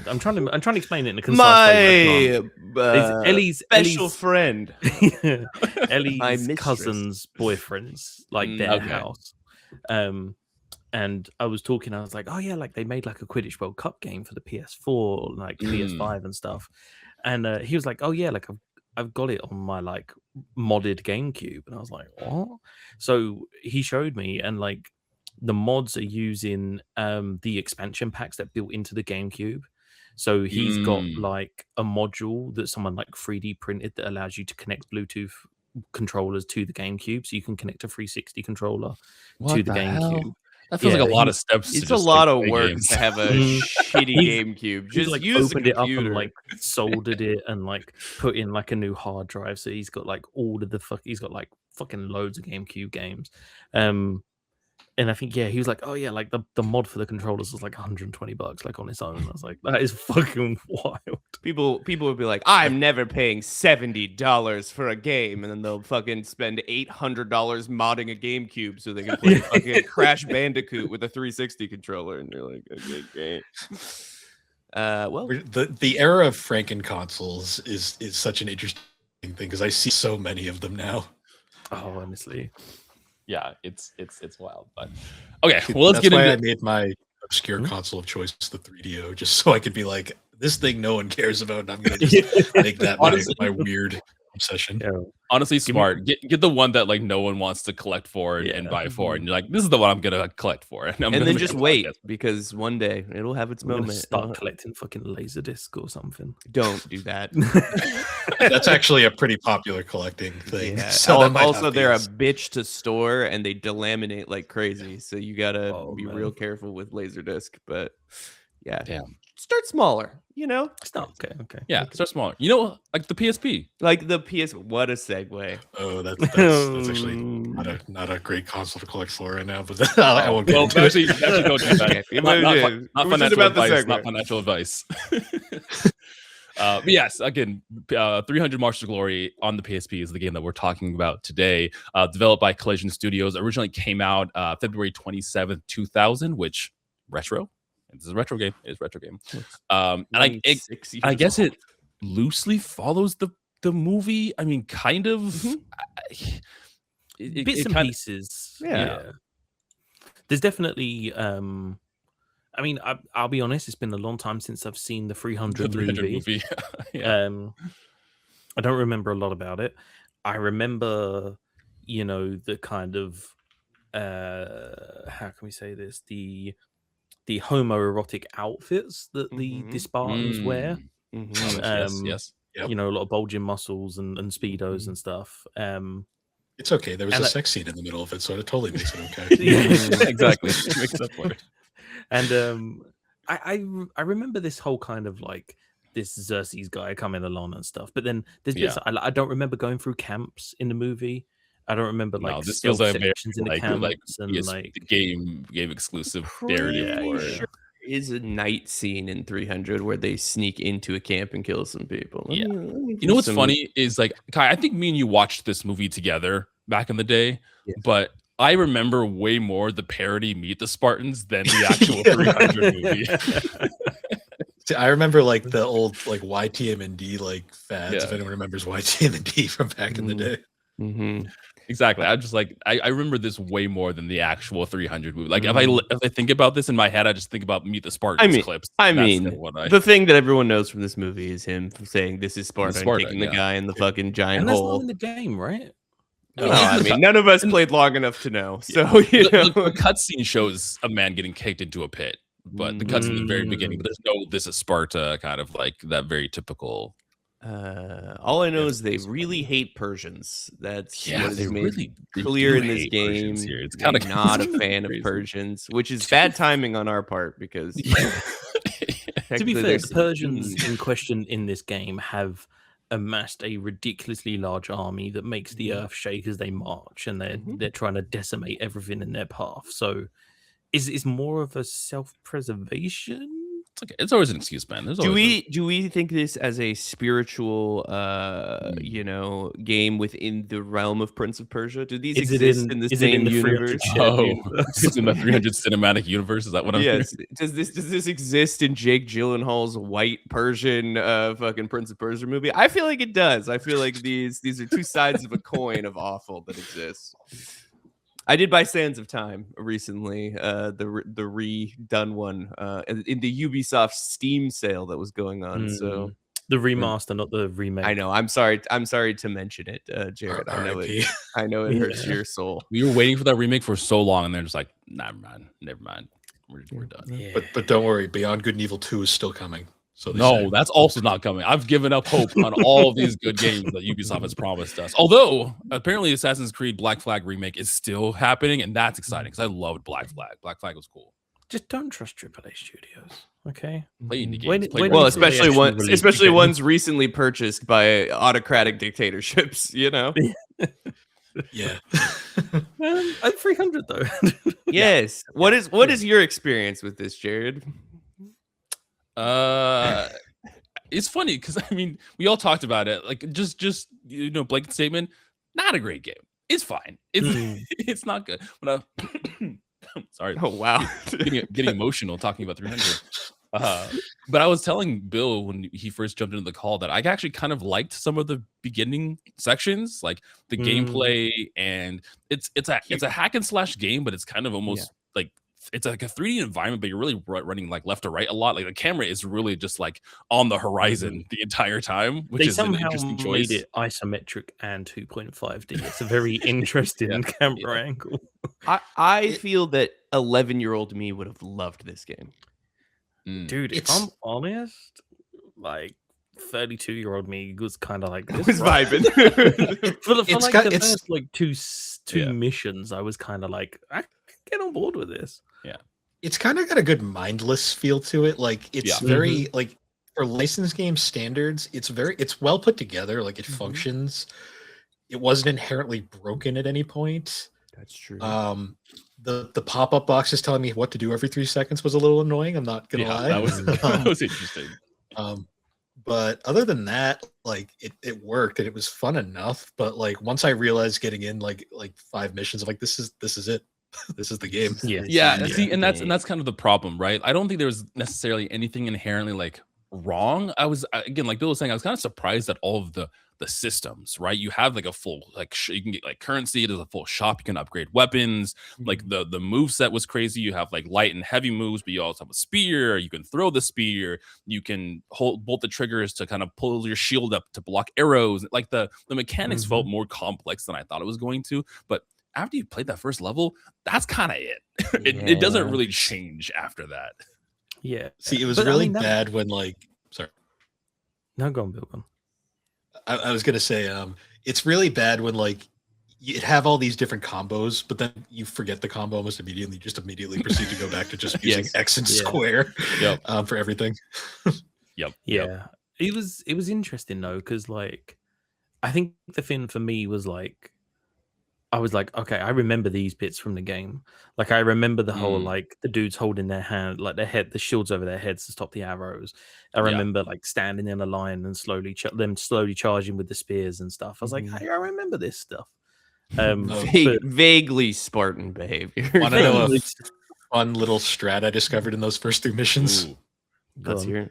I'm trying to explain it in a concise way. Ellie's friend, Ellie's cousin's boyfriend's like their house. And I was talking, I was like, oh yeah, like they made like a Quidditch World Cup game for the PS4, like PS5 and stuff. And he was like, oh yeah, like I've got it on my like modded GameCube. And I was like, what? So he showed me, and like the mods are using the expansion packs that built into the GameCube. So he's got like a module that someone like 3D printed that allows you to connect Bluetooth controllers to the GameCube, so you can connect a 360 controller to the GameCube. That feels like a lot of steps. It's a lot of work to have a shitty GameCube. Just like use opened the it up computer. and like soldered it and like put in like a new hard drive. So he's got like all of the he's got like fucking loads of GameCube games. And I think he was like, oh yeah, like the mod for the controllers was like $120 like on its own. I was like, that is fucking wild. People would be like, I'm never paying $70 for a game, and then they'll fucking spend $800 modding a GameCube so they can play fucking Crash Bandicoot with a 360 controller, and they're like, okay, great. Well, the era of Franken consoles is such an interesting thing because I see so many of them now. Oh, honestly. Yeah, it's wild. But okay, well, let's get into. I made my obscure console of choice the 3DO, just so I could be like, this thing no one cares about, and I'm gonna just make that my weird obsession. Yeah. Honestly, smart. Get the one that like no one wants to collect for and buy for, and you're like, this is the one I'm gonna collect for, and then just wait because one day it'll have its moment. Start collecting fucking Laserdisc or something. Don't do that. That's actually a pretty popular collecting thing. Yeah. So also, they're a bitch to store and they delaminate like crazy, so you gotta be real careful with Laserdisc. But yeah, start smaller. You know, start okay. Yeah, start smaller. You know, like the PSP. Like the PS. What a segue. Oh, that's actually not a great console to collect for right now. But I won't get into actually don't do that. Not financial advice. Not financial advice. But yes, again, 300 Marches of Glory on the PSP is the game that we're talking about today. Developed by Collision Studios, originally came out February 27th, 2000, which retro. This is a retro game. It is a retro game. And I guess it loosely follows the movie. I mean, kind of. Bits and pieces. Yeah. There's definitely. I mean, I'll be honest. It's been a long time since I've seen the 300 movie. I don't remember a lot about it. I remember, the kind of how can we say this? The homoerotic outfits that the Spartans wear. Yes. You know, a lot of bulging muscles and speedos and stuff. It's okay. There was And a sex scene in the middle of it, so it totally makes it okay. Yeah. Exactly. It makes up for it. And I remember this whole kind of like this Xerxes guy coming along and stuff, but then there's bits I don't remember going through camps in the movie. I don't remember like This stealth feels like very sections in the camps and yes, like the game gave exclusive Pretty narrative for it. sure there is a night scene in 300 where they sneak into a camp and kill some people. Let me You know do what's some- funny is like Kai, I think me and you watched this movie together back in the day, Yes. but I remember way more the parody Meet the Spartans than the actual Yeah. 300 movie. See, I remember like the old like YTMND like fads. Yeah. If anyone remembers YTMND from back in the day. Mhm. Exactly. I'm just like I remember this way more than the actual 300 movie. Like if I think about this in my head, I just think about Meet the Spartans clips. I That's mean, what I, the thing that everyone knows from this movie is him saying this is Sparta, and Sparta, kicking the yeah. guy in the fucking giant and that's hole. not in the game, right? No, I mean, none of us played long enough to know. So, you know. the cutscene shows a man getting kicked into a pit, but the cuts in the very beginning, but there's no this is Sparta kind of like that very typical. All I know is they really hate Persians. That's what is made they clear do in this hate game. Persians here. It's They're kind of not a fan of Persians, which is bad timing on our part because To be technically fair, they're the Persians in question in this game have amassed a ridiculously large army that makes the earth shake as they march, and they're trying to decimate everything in their path. So, is more of a self-preservation? It's okay. It's always an excuse, man. There's do always we think this as a spiritual you know, game within the realm of Prince of Persia? Do these exist in the same universe? It's in the 300 cinematic universe. Is that what I'm Yes. Does this exist in Jake Gyllenhaal's white Persian fucking Prince of Persia movie? I feel like it does. I feel like these are two sides of a coin of awful that exists. I did buy Sands of Time recently, the redone one in the Ubisoft Steam sale that was going on. So the remaster, not the remake. I know. I'm sorry to mention it, Jared. I know it. I know it hurts your soul. We were waiting for that remake for so long, and they're just like, never mind. We're done. Yeah. But don't worry, Beyond Good and Evil 2 is still coming. So they No, say. that's also not coming. I've given up hope on all of these good games that Ubisoft has promised us. Although apparently Assassin's Creed Black Flag remake is still happening, and that's exciting because I loved Black Flag. Black Flag was cool. Just don't trust AAA studios, okay? Play indie When- games. Play when- great Well, Well, games. especially ones recently purchased by autocratic dictatorships. You know. Yeah. 300 though. Yes. What is your experience with this, Jared? It's funny because I mean we all talked about it. Like just you know, blanket statement, not a great game. It's fine. It's it's not good. But sorry. Oh wow. getting emotional talking about 300. But I was telling Bill when he first jumped into the call that I actually kind of liked some of the beginning sections, like the gameplay, and it's a hack and slash game, but it's kind of almost like it's like a 3D environment, but you're really running like left to right a lot. Like the camera is really just like on the horizon the entire time, which They is an somehow interesting choice. made it isometric and 2.5D. It's a very interesting camera angle. I feel that 11-year-old me would have loved this game. Dude, if It's- I'm honest, like 32-year-old me was kind of like this. was vibing. For It's like got- the it's- first like two missions, I was kind of like, I can get on board with this. It's kind of got a good mindless feel to it. Like it's very like for licensed game standards, it's well put together. Like it functions. It wasn't inherently broken at any point. That's true. The pop-up boxes telling me what to do every 3 seconds was a little annoying. I'm not gonna lie. That was that was interesting. But other than that, like it worked and it was fun enough. But like once I realized getting in like 5 missions, I'm like this is it. This is the game. Yeah, see, and that's kind of the problem, right? I don't think there was necessarily anything inherently like wrong. I was again, like Bill was saying, I was kind of surprised at all of the systems, right? You have like a full you can get like currency. There's a full shop. You can upgrade weapons. Like the move set was crazy. You have like light and heavy moves, but you also have a spear. You can throw the spear. You can bolt the triggers to kind of pull your shield up to block arrows. Like the mechanics felt more complex than I thought it was going to, but after you played that first level, that's kind of it. It doesn't really change after that. Yeah. See, it was But I really mean, that- bad when like sorry. No, go on, Bill. Go on. I was gonna say, it's really bad when like you have all these different combos, but then you forget the combo almost immediately. Just immediately proceed to go back to just using X and square for everything. Yeah. It was interesting though, because like I think the thing for me was like I was like, okay, I remember these bits from the game. Like I remember the whole like the dudes holding their hand, like their head, the shields over their heads to stop the arrows. I remember like standing in a line and slowly charging with the spears and stuff. I was like, hey, I remember this stuff. Vaguely Spartan behavior. Want to know a fun little strat I discovered in those first 3 missions? Let's hear it.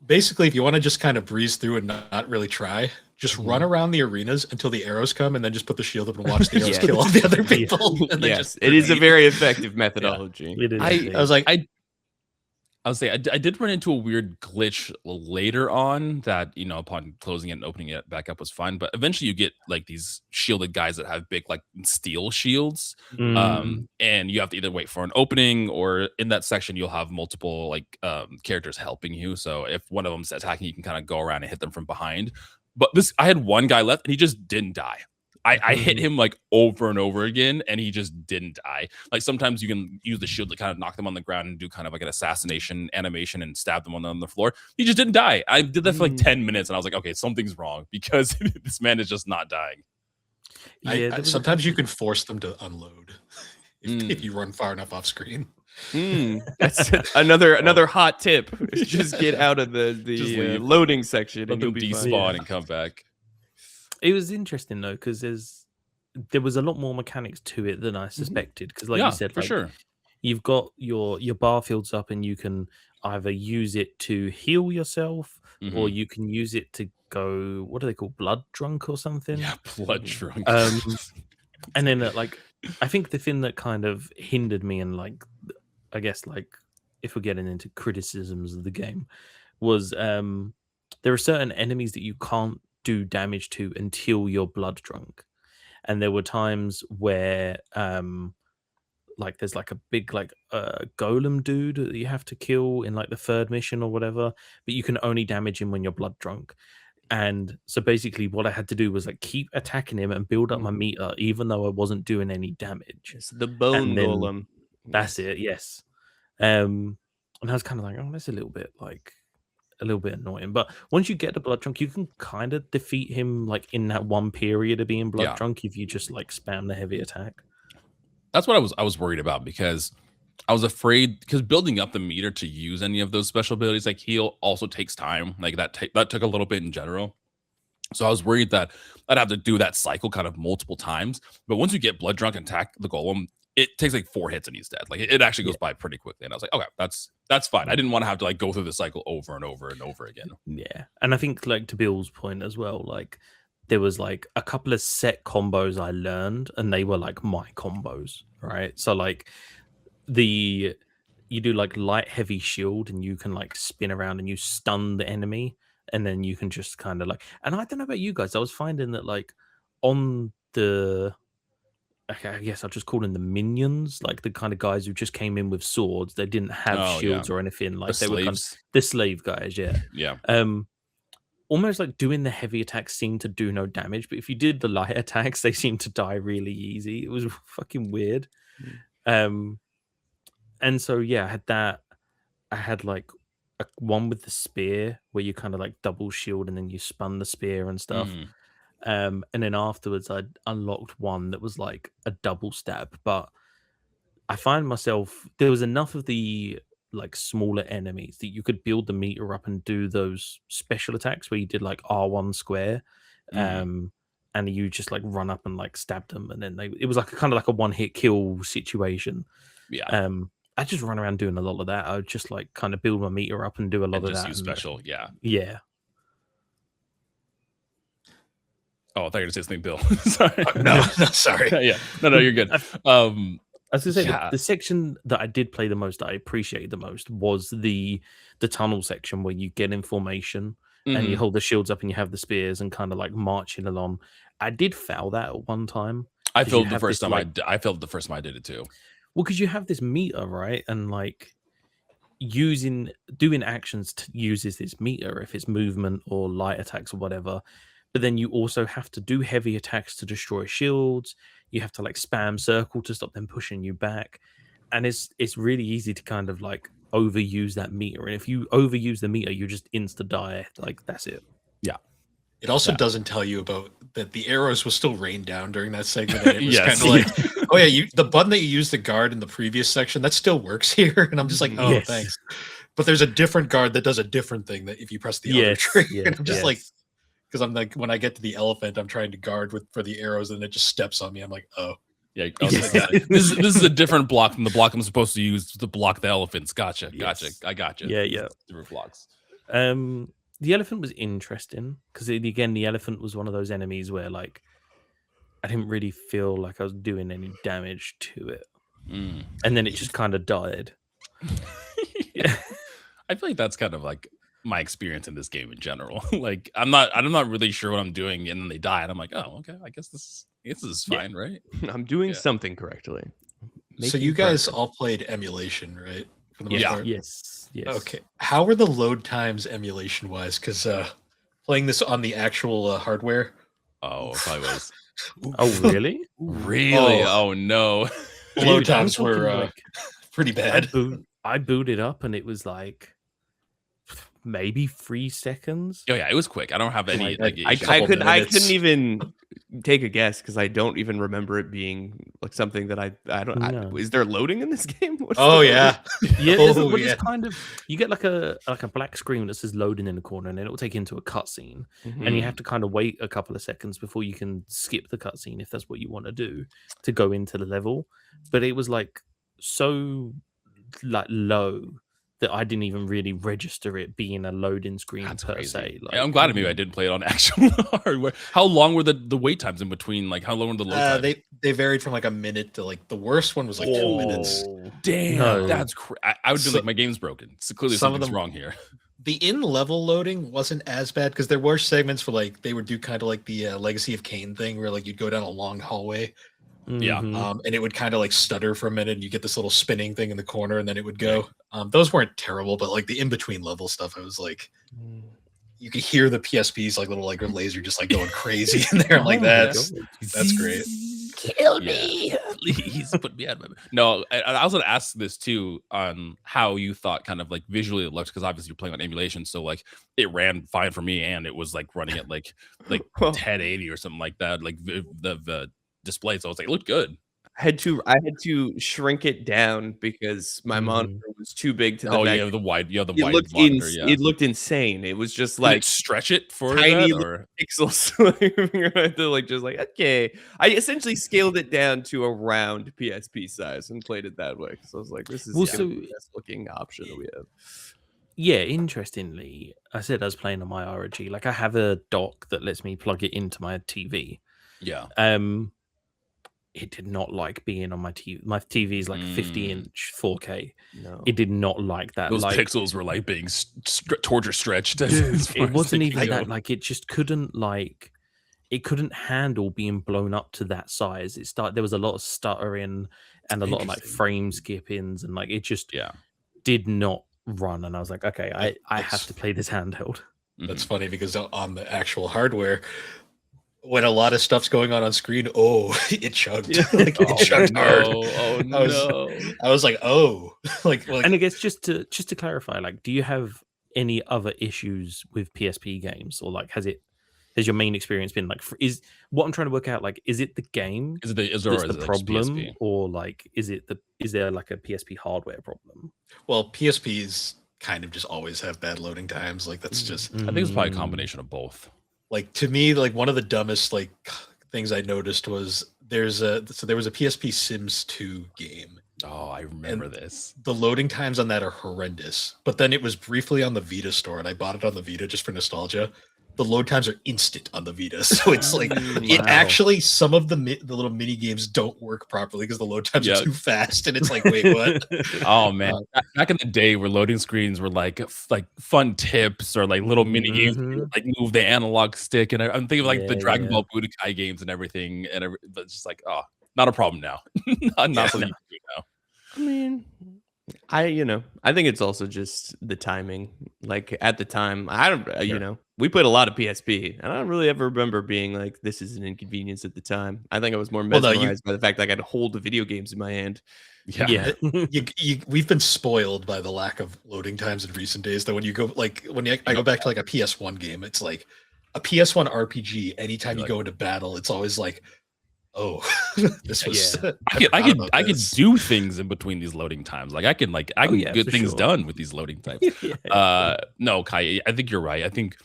Basically, if you want to just kind of breeze through and not really try, just run around the arenas until the arrows come, and then just put the shield up and watch the arrows kill all the other people. And then it is a very effective methodology. It is. I was like, I would say I did run into a weird glitch later on that, you know, upon closing it and opening it back up was fine. But eventually you get like these shielded guys that have big like steel shields. And you have to either wait for an opening, or in that section you'll have multiple like characters helping you. So if one of them's attacking, you can kind of go around and hit them from behind. But I had one guy left and he just didn't die. I hit him like over and over again, and he just didn't die. Like sometimes you can use the shield to kind of knock them on the ground and do kind of like an assassination animation and stab them on the floor. He just didn't die. I did that for like 10 minutes, and I was like, okay, something's wrong because this man is just not dying. Sometimes you can force them to unload if you run far enough off screen. That's another hot tip. Just get out of the loading section and you'll be despawn and come back. It was interesting though, because there was a lot more mechanics to it than I suspected. Because, like you said, for like, sure, you've got your bar fields up, and you can either use it to heal yourself, or you can use it to go. What do they call, blood drunk or something? Yeah, blood drunk. And then like I think the thing that kind of hindered me, and like I guess like if we're getting into criticisms of the game, was there are certain enemies that you can't do damage to until you're blood drunk. And there were times where like there's like a big like golem dude that you have to kill in like the 3rd mission or whatever, but you can only damage him when you're blood drunk. And so basically what I had to do was like keep attacking him and build up my meter even though I wasn't doing any damage. It's the bone golem. That's it, yes. And I was kind of like, oh, that's a little bit annoying. But once you get the blood drunk, you can kind of defeat him like in that one period of being blood drunk if you just like spam the heavy attack. That's what I was worried about, because I was afraid, because building up the meter to use any of those special abilities like heal also takes time. Like that took a little bit in general. So I was worried that I'd have to do that cycle kind of multiple times. But once you get blood drunk and attack the golem, it takes like 4 hits and he's dead. Like it actually goes by pretty quickly. And I was like, okay, that's fine. I didn't want to have to like go through the cycle over and over and over again. Yeah. And I think like to Bill's point as well, like there was like a couple of set combos I learned, and they were like my combos, right? So like you do like light heavy shield, and you can like spin around and you stun the enemy, and then you can just kind of like, and I don't know about you guys, I was finding that like on the, okay, I guess I'll just call them the minions, like the kind of guys who just came in with swords. They didn't have shields or anything. Like they were kind of the slave guys, yeah. Almost like doing the heavy attacks seemed to do no damage, but if you did the light attacks, they seemed to die really easy. It was fucking weird. And so yeah, I had that. I had like one with the spear where you kind of like double shield and then you spun the spear and stuff. And then afterwards I unlocked one that was like a double stab, but I find myself, there was enough of the like smaller enemies that you could build the meter up and do those special attacks where you did like R1 square, and you just like run up and like stab them, and then it was like kind of like a one-hit kill situation. I just run around doing a lot of that. I would just like kind of build my meter up and do a lot of that. Use special, yeah. Oh, I thought you were going to say something, Bill. Sorry. No, sorry. No, you're good. I was going to say, the section that I did play the most, that I appreciated the most, was the tunnel section where you get information and you hold the shields up and you have the spears and kind of like marching along. I did fail that at one time. I failed the first time I failed the first time I did it too. Well, because you have this meter, right? And like doing actions uses this meter if it's movement or light attacks or whatever. But then you also have to do heavy attacks to destroy shields. You have to like spam circle to stop them pushing you back. And it's really easy to kind of like overuse that meter. And if you overuse the meter, you just insta die. Like that's it. It also doesn't tell you about that the arrows will still rain down during that segment. And it was kind of like, oh yeah, the button that you used to guard in the previous section, that still works here. And I'm just like, oh, thanks. But there's a different guard that does a different thing that if you press the other trigger. And I'm just like, because I'm like, when I get to the elephant, I'm trying to guard for the arrows and it just steps on me. I'm like, oh. Yeah, this is a different block from the block I'm supposed to use to block the elephants. Gotcha. I gotcha. Yeah. Different blocks. The elephant was interesting because again, the elephant was one of those enemies where like I didn't really feel like I was doing any damage to it, and then it just kind of died. I feel like that's kind of like my experience in this game in general. Like I'm not really sure what I'm doing, and then they die, and I'm like, oh, okay, I guess this is fine, right? I'm doing something correctly. So you guys all played emulation, right? For the most part? Yes. Okay. How were the load times emulation wise? Because playing this on the actual hardware. Oh, it probably was. Oh, really? Really? Oh no. Load times were pretty bad. I booted up and it was like maybe 3 seconds. Oh yeah, it was quick. I don't have any. I couldn't even take a guess because I don't even remember it being like something that I don't. No. Is there loading in this game? Yeah. Oh, It's kind of you get like a black screen that says loading in the corner, and then it will take you into a cutscene, and you have to kind of wait a couple of seconds before you can skip the cutscene if that's what you want to do to go into the level. But it was like so like low that I didn't even really register it being a loading screen se. Like, I'm glad maybe I did play it on actual hardware. How long were the wait times in between? Like how long were the load times? They varied from like a minute to like the worst one was like 2 minutes. Damn, that's I would be like my game's broken. So clearly something's wrong here. The in-level loading wasn't as bad because there were segments where like they would do kind of like the Legacy of Kain thing where like you'd go down a long hallway. Yeah. And it would kind of like stutter for a minute and you get this little spinning thing in the corner and then it would go. Those weren't terrible, but like the in-between level stuff, I was like, you could hear the PSP's like little like laser just like going crazy in there. Like that's great. Kill me, please put me out of my. No, I was gonna ask this too on how you thought kind of like visually it looked because obviously you're playing on emulation, so like it ran fine for me and it was like running at like 1080 or something like that, like the display. So I was like, it looked good. I had to shrink it down because my monitor was too big to the back. The wide monitor. It looked insane. It was just like stretch it for tiny that, or pixels. Okay. I essentially scaled it down to around PSP size and played it that way. So I was like, this is the best looking option that we have. Yeah, interestingly, I said I was playing on my ROG. Like I have a dock that lets me plug it into my TV. Yeah. It did not like being on my TV. My TV is like 50-inch 4K. No. It did not like that. Those like, pixels were like being torture stretched. Dude, it wasn't even that. Like it just couldn't it couldn't handle being blown up to that size. There was a lot of stuttering and a lot of like frame skippings and like it just did not run. And I was like, okay, I have to play this handheld. That's funny because on the actual hardware, when a lot of stuff's going on screen, it chugged. It chugged hard. Oh no! I was like, like. And I guess just to clarify, like, do you have any other issues with PSP games, or like has your main experience been like? Is what I'm trying to work out like, is it the game? Is there the problem, or like is there like a PSP hardware problem? Well, PSPs kind of just always have bad loading times. Like that's just. I think it's probably a combination of both. Like to me, like one of the dumbest like things I noticed was there was a PSP Sims 2 game. Oh, I remember this. The loading times on that are horrendous. But then it was briefly on the Vita store, and I bought it on the Vita just for nostalgia. The load times are instant on the Vita, so it's like it actually some of the little mini games don't work properly because the load times are too fast, and it's like, wait, what? Oh man, back in the day where loading screens were like fun tips or like little mini games, like move the analog stick, and I'm thinking of like the Dragon Ball Budokai games and everything, it's just like, oh, not a problem now. Not something you can do now. I mean, I think it's also just the timing. Like at the time, I don't, we played a lot of PSP, and I don't really ever remember being like, "This is an inconvenience" at the time. I think I was more Well, no, mesmerized by the fact that I got to hold the video games in my hand. Yeah. We've been spoiled by the lack of loading times in recent days. That when you go I go back to like a PS1 game, it's like a PS1 RPG. Anytime you go into battle, it's always like, oh, this was. I could do things in between these loading times. Like I can get things done with these loading times. No, Kai, I think you're right. I think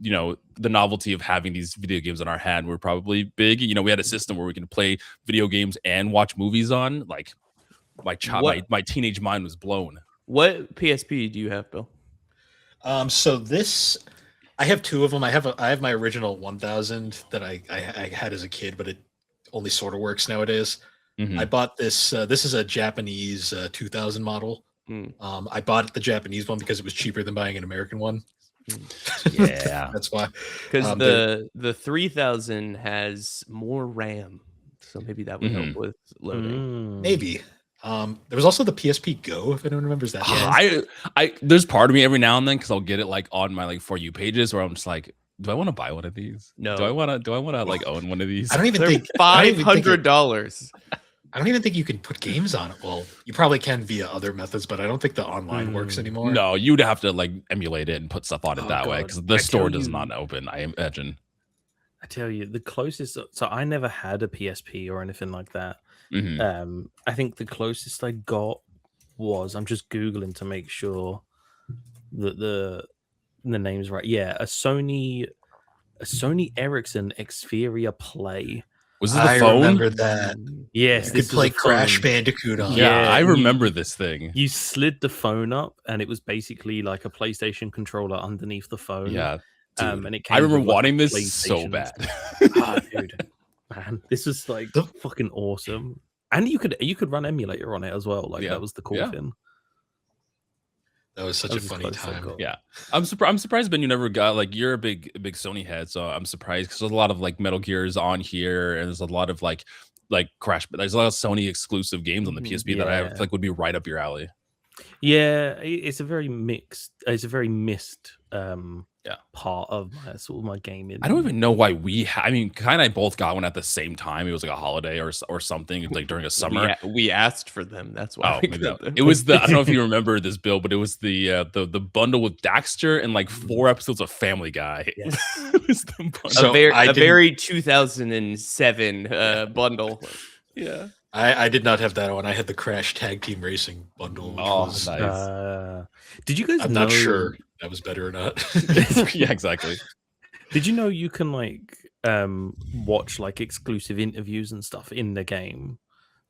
the novelty of having these video games in our hand were probably big. We had a system where we can play video games and watch movies on. Like my teenage mind was blown. What PSP do you have, Bill? So this, I have two of them. I have my original 1000 that I had as a kid, but it only sort of works nowadays. I bought this. This is a Japanese 2000 model. I bought the Japanese one because it was cheaper than buying an American one. Yeah, that's why. Because the 3000 has more RAM, so maybe that would help with loading. Maybe. There was also the PSP Go, if anyone remembers that. I there's part of me every now and then because I'll get it like on my like For You pages where I'm just like, do I want to buy one of these? No. Do I want to like own one of these? I don't even think $500. I don't even think you can put games on it. Well, you probably can via other methods, but I don't think the online works anymore. No, you'd have to like emulate it and put stuff on it that way because the store does not open, I imagine. I tell you, the closest. So I never had a PSP or anything like that. I think the closest I got was, I'm just Googling to make sure that the name's right. Yeah, a Sony Ericsson Xperia Play. Was this the phone? I remember that. Yes, you could play Crash Bandicoot on. Yeah, I remember this thing. You slid the phone up, and it was basically like a PlayStation controller underneath the phone. Yeah, dude. And it came I remember with, wanting this so bad. Dude, man, this was like fucking awesome. And you could run emulator on it as well. Like that was the cool thing. That was such a funny time. Yeah, I'm surprised, Ben. You never got like you're a big Sony head, so I'm surprised because there's a lot of like Metal Gears on here, and there's a lot of like Crash. But there's a lot of Sony exclusive games on the PSP that I feel like would be right up your alley. Yeah, it's a very mixed. It's a very missed part of my gaming. I don't even know why I mean, Kai and I both got one at the same time. It was like a holiday or something like during a summer. We asked for them. That's why. It was I don't know if you remember this, Bill, but it was the bundle with Daxter and like 4 episodes of Family Guy. Yes. It was the bundle. So a very 2007 bundle. Yeah. I did not have that one. I had the Crash Tag Team Racing bundle. Nice. Did you guys I'm know? not sure that was better or not. Yeah, exactly. Did you know you can like watch like exclusive interviews and stuff in the game?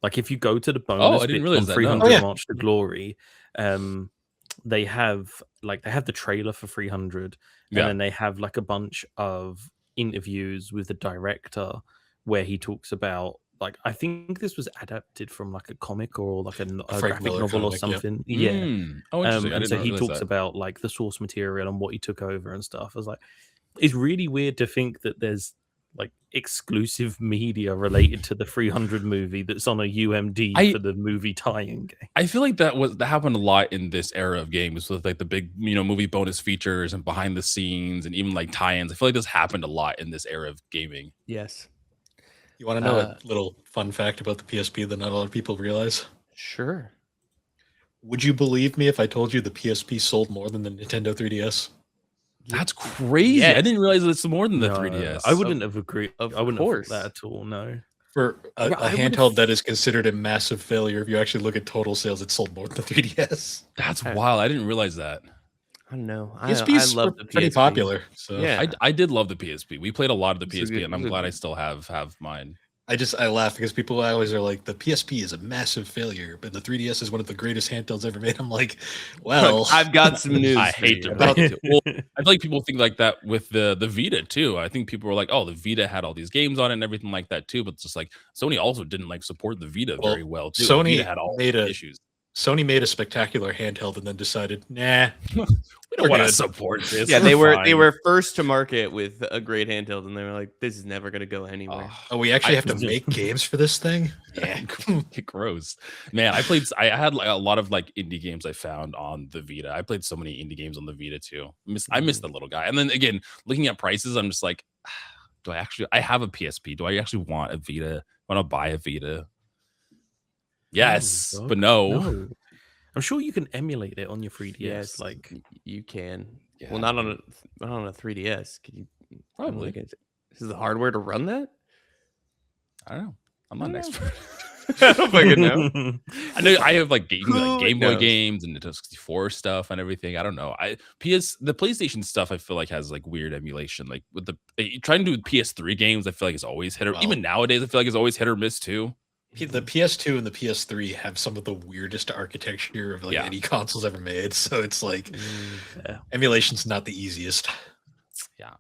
Like if you go to the bonus bit on 300 March to Glory, they have the trailer for 300, and then they have like a bunch of interviews with the director where he talks about. Like I think this was adapted from like a comic or like a graphic novel or something. Yeah. Oh, interesting. And so he talks about like the source material and what he took over and stuff. I was like, it's really weird to think that there's like exclusive media related to the 300 movie that's on a UMD for the movie tie-in game. I feel like that happened a lot in this era of games with like the big movie bonus features and behind the scenes and even like tie-ins. I feel like this happened a lot in this era of gaming. Yes. You want to know a little fun fact about the PSP that not a lot of people realize? Sure. Would you believe me if I told you the PSP sold more than the Nintendo 3DS? That's crazy. Yes. I didn't realize it's more than the 3DS. I wouldn't have agreed. I wouldn't have thought that at all. No. For a handheld that is considered a massive failure, if you actually look at total sales, it sold more than the 3DS. That's wild. I didn't realize that. I don't know. PSPs I love the PSP. Pretty popular. So yeah, I did love the PSP. We played a lot of the PSP, and I'm glad I still have mine. I laugh because people always are like, the PSP is a massive failure, but the 3DS is one of the greatest handhelds ever made. I'm like, well, I've got some news. I hate to break it. Well, I feel like people think like that with the Vita too. I think people were like, oh, the Vita had all these games on it and everything like that too. But it's just like Sony also didn't like support the Vita very well too. Sony Vita had all made issues. Sony made a spectacular handheld and then decided, nah, We We're don't want to good. support this. Yeah, We're they fine. were first to market with a great handheld, and they were like, "This is never gonna go anywhere." oh, we actually have to just- make games for this thing. Yeah, Gross, man. I had like a lot of like indie games I found on the Vita. I played so many indie games on the Vita too. I miss the little guy. And then again, looking at prices, I'm just like, do I have a PSP? Do I actually want a Vita? Want to buy a Vita? Yes, No, but no. No. I'm sure you can emulate it on your 3DS. Yes, Like, you can. Yeah, Well, not on a 3DS. Can you Probably. Is the hardware to run that? I don't know. I'm not an I don't expert. I don't fucking know. I know I have like Game Who Boy knows? games and Nintendo 64 stuff and everything. I don't know. The PlayStation stuff I feel like has like weird emulation. Like with trying to do PS3 games, I feel like it's always hit or Well- even nowadays I feel like it's always hit or miss too. the PS2 and the PS3 have some of the weirdest architecture of like Yeah. any consoles ever made. So it's like yeah. emulation's not the easiest. Yeah.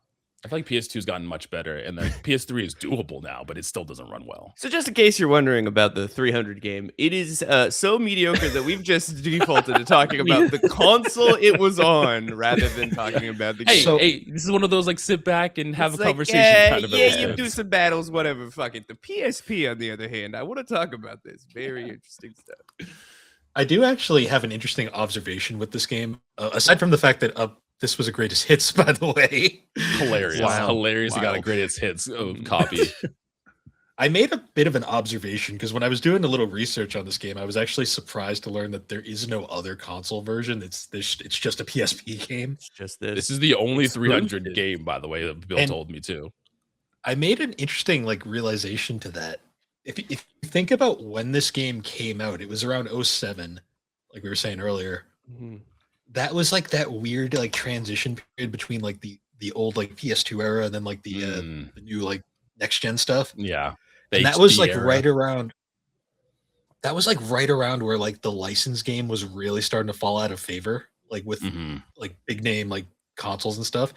I feel like PS2's gotten much better and the PS3 is doable now, but it still doesn't run well. So just in case you're wondering about the 300 game, it is so mediocre that we've just defaulted to talking about the console it was on rather than talking about the Hey, game. hey, this is one of those like sit back and have It's a like, conversation yeah, kind of yeah, you episodes. do some battles, whatever. Fuck it. The PSP, on the other hand, I want to talk about this. Very interesting stuff. I do actually have an interesting observation with this game, aside from the fact that this was a greatest hits, by the way. Hilarious. Wow. Hilarious. You got a Wild. greatest hits copy. I made a bit of an observation because when I was doing a little research on this game, I was actually surprised to learn that there is no other console version. It's just a PSP game. It's just this. This is the only 300 Exclusive. game, by the way, that Bill And- told me too. I made an interesting like realization to that. If you think about when this game came out, it was around 07, like we were saying earlier. Mhm. That was like that weird like transition period between like the old like PS2 era and then like the new like next gen stuff. Yeah. And that was HD like era. right around. That was like right around where like the license game was really starting to fall out of favor, like with Mhm. like big name like consoles and stuff.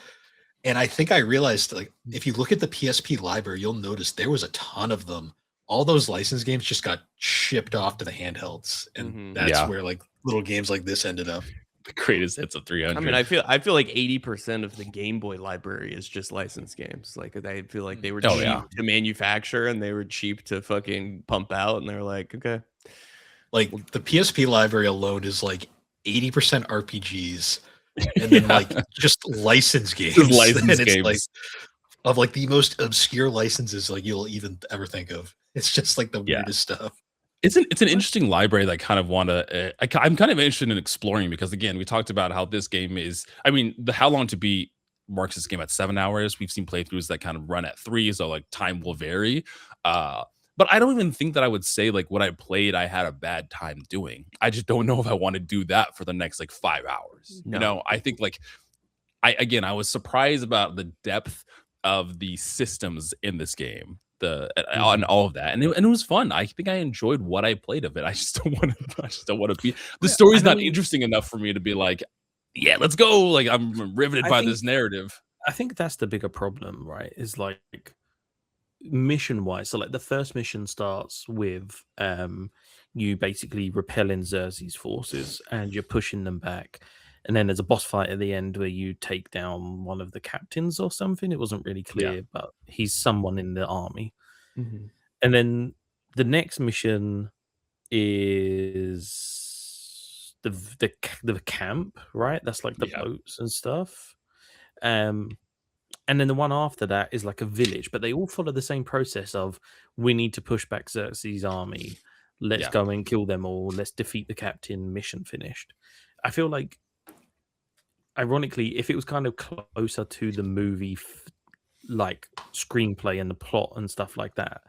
And I think I realized like if you look at the PSP library, you'll notice there was a ton of them. All those license games just got shipped off to the handhelds, and Mhm. that's Yeah. where like little games like this ended up. The greatest hits of 300. I mean, I feel like 80% of the Game Boy library is just licensed games. Like I feel like they were Oh, cheap yeah. to manufacture and they were cheap to fucking pump out, and they were like, okay. Like the PSP library alone is like 80% RPGs, and then Yeah. like just license games. Just licensed And it's games. like of like the most obscure licenses like you'll even ever think of. It's just like the Yeah. weirdest stuff. It's an interesting library that I kind of want to. I'm kind of interested in exploring because again, we talked about how this game is. I mean, the How Long to Beat marks this game at 7 hours. We've seen playthroughs that kind of run at 3, so like time will vary. But I don't even think that I would say like what I played I had a bad time doing. I just don't know if I want to do that for the next like 5 hours. No. You know, I think like I was surprised about the depth of the systems in this game. On all of that, and it was fun. I think I enjoyed what I played of it. I just don't want to be. The story's not interesting enough for me to be like, yeah, let's go. Like I'm riveted I by think- this narrative. I think that's the bigger problem, right? Is like mission wise. So like the first mission starts with you basically repelling Xerxes' forces and you're pushing them back. And then there's a boss fight at the end where you take down one of the captains or something. It wasn't really clear, but he's someone in the army. Mhm. And then the next mission is the camp, right? That's like the Yeah. boats and stuff. And then the one after that is like a village, but they all follow the same process of we need to push back Xerxes' army. Let's Yeah. go and kill them all. Let's defeat the captain. Mission finished. I feel like, ironically, if it was kind of closer to the movie, like screenplay and the plot and stuff like that,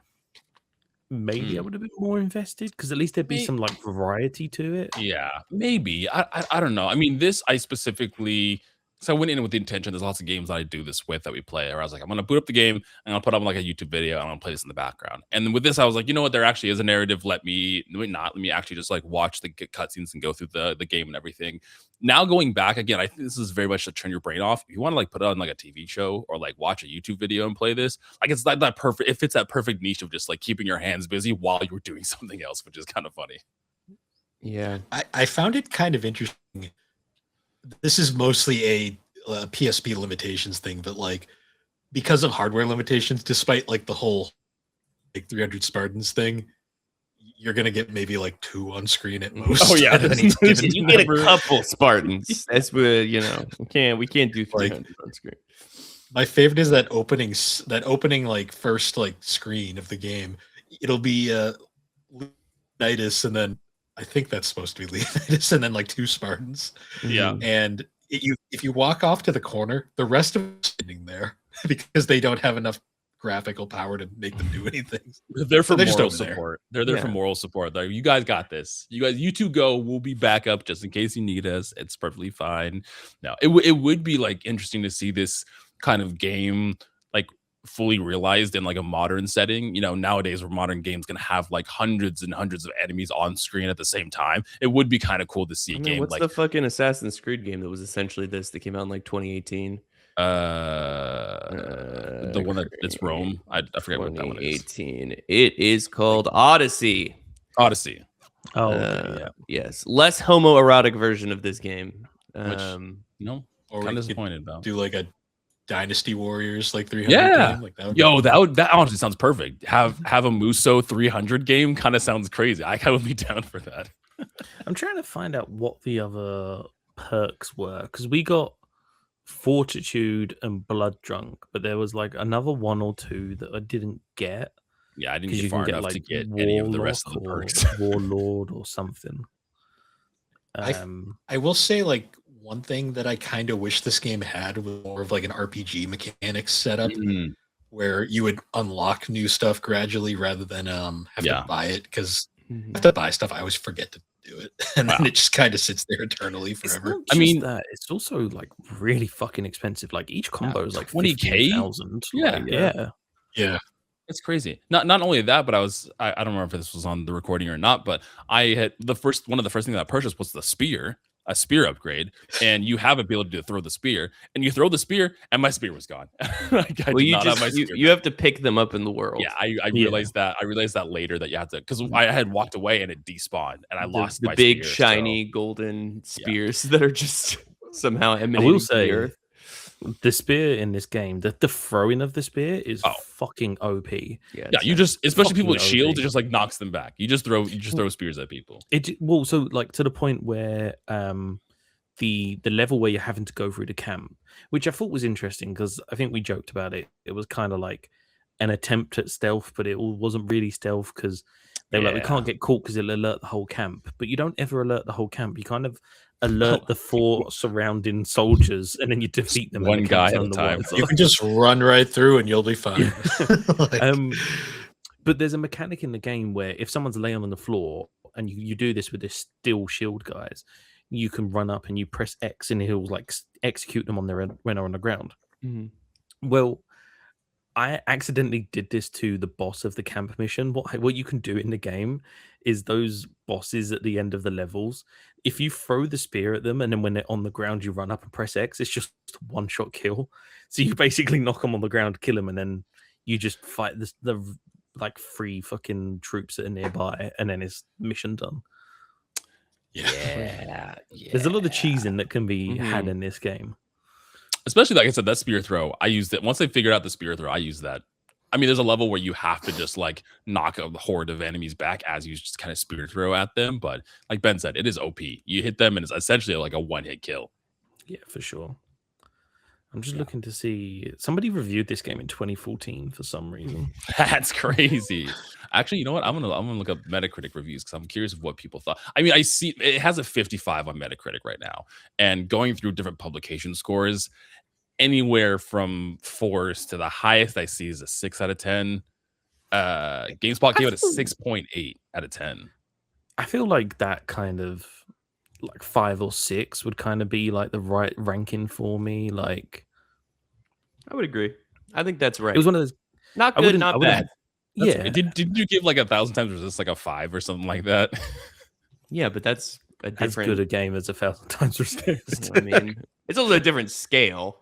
maybe I would have been more invested because at least there'd be some like variety to it. Yeah, maybe. I don't know. I mean, this I specifically. So I went in with the intention. There's lots of games that I do this with that we play. Or I was like, I'm gonna boot up the game and I'll put on like a YouTube video and I'm gonna play this in the background. And then with this, I was like, you know what? There actually is a narrative. Let me actually just like watch the cutscenes and go through the game and everything. Now going back again, I think this is very much to turn your brain off. If you want to like put on like a TV show or like watch a YouTube video and play this, like it's like that perfect. It fits that perfect niche of just like keeping your hands busy while you're doing something else, which is kind of funny. Yeah. I found it kind of interesting. This is mostly a PSP limitations thing, but like because of hardware limitations, despite like the whole like 300 Spartans thing, you're gonna get maybe like 2 on screen at most. Oh yeah, You get a couple Spartans. That's what we can't do 300 on screen. My favorite is that opening like first like screen of the game. It'll be Leonidas, and then I think that's supposed to be Leonidas, and then like 2 Spartans. Yeah. And if you walk off to the corner, the rest of them are sitting there because they don't have enough graphical power to make them do anything. They're for They're just moral over there. support. They're there for moral support. Like, you guys got this. You two go. We'll be back up just in case you need us. It's perfectly fine. No, it would be like interesting to see this kind of game like fully realized in like a modern setting. You know, nowadays where modern games can have like hundreds and hundreds of enemies on screen at the same time. It would be kind of cool to see a game what's like the fucking Assassin's Creed game that was essentially this that came out in like 2018? The one that it's Rome. I forget what that one is. 2018. It is called Odyssey. Odyssey. Oh, okay, yeah. Yes, less homoerotic version of this game. Which, no, Or kind we of could disappointed about. do like a Dynasty Warriors like 300 Yeah. game. Like that would Yo, that honestly sounds perfect. Have a Muso 300 game kind of sounds crazy. I would be down for that. I'm trying to find out what the other perks were because we got Fortitude and Blood Drunk, but there was like another 1 or 2 that I didn't get. Yeah, I didn't Because get you far can get enough like to get any of the rest of the Warlock perks. or Warlord or something. I will say like one thing that I kind of wish this game had was more of like an RPG mechanics setup where you would unlock new stuff gradually rather than have to buy it, because I have to buy stuff. I always forget to do it, and then it just kind of sits there eternally forever. I mean, that it's also like really fucking expensive. Like each combo is like 20,000. Yeah. It's crazy. Not only that, but I don't remember if this was on the recording or not, but I had one of the first things that I purchased was the spear, a spear upgrade, and you have ability to throw the spear, and you throw the spear, and my spear was gone. You have to pick them up in the world. Yeah, I realized that. I realized that later that you have to, because I had walked away and it despawned, and I lost the my big spear, shiny golden spears that are just somehow emanating. I will say, from the earth. The spear in this game, the throwing of the spear is fucking OP. Yeah, you just, especially people with shields, it just like knocks them back. You just throw spears at people. So like to the point where the level where you're having to go through the camp, which I thought was interesting because I think we joked about it. It was kind of like an attempt at stealth, but it wasn't really stealth because they were like, we can't get caught because it'll alert the whole camp. But you don't ever alert the whole camp. You kind of alert the 4 surrounding soldiers, and then you defeat them. One guy at a time. You can just run right through, and you'll be fine. But there's a mechanic in the game where if someone's laying on the floor, and you do this with this steel shield guys, you can run up and you press X, and he'll like execute them when they're on the ground. Well, I accidentally did this to the boss of the camp mission. What you can do in the game is those bosses at the end of the levels, if you throw the spear at them and then when they're on the ground, you run up and press X, it's just one-shot kill. So you basically knock them on the ground, kill them, and then you just fight the like 3 fucking troops that are nearby, and then it's mission done. Yeah. There's a lot of cheesing that can be had in this game. Especially, like I said, that spear throw, I used it. Once I figured out the spear throw, I used that. I mean, there's a level where you have to just like knock a horde of enemies back as you just kind of spear throw at them. But like Ben said, it is OP. You hit them and it's essentially like a one-hit kill. Yeah, for sure. I'm just looking to see. Somebody reviewed this game in 2014 for some reason. That's crazy. Actually, you know what? I'm gonna look up Metacritic reviews because I'm curious of what people thought. I mean, I see it has a 55 on Metacritic right now, and going through different publication scores, anywhere from 4s to the highest I see is a 6 out of 10. GameSpot gave it a 6.8 out of 10. I feel like that kind of like 5 or 6 would kind of be like the right ranking for me. Like, I would agree. I think that's right. It was one of those not good, not bad. Yeah. Did you give like 1,000 times resist like a 5 or something like that? Yeah, but that's a different. As good a game as 1,000 times resist. I mean, it's also a different scale.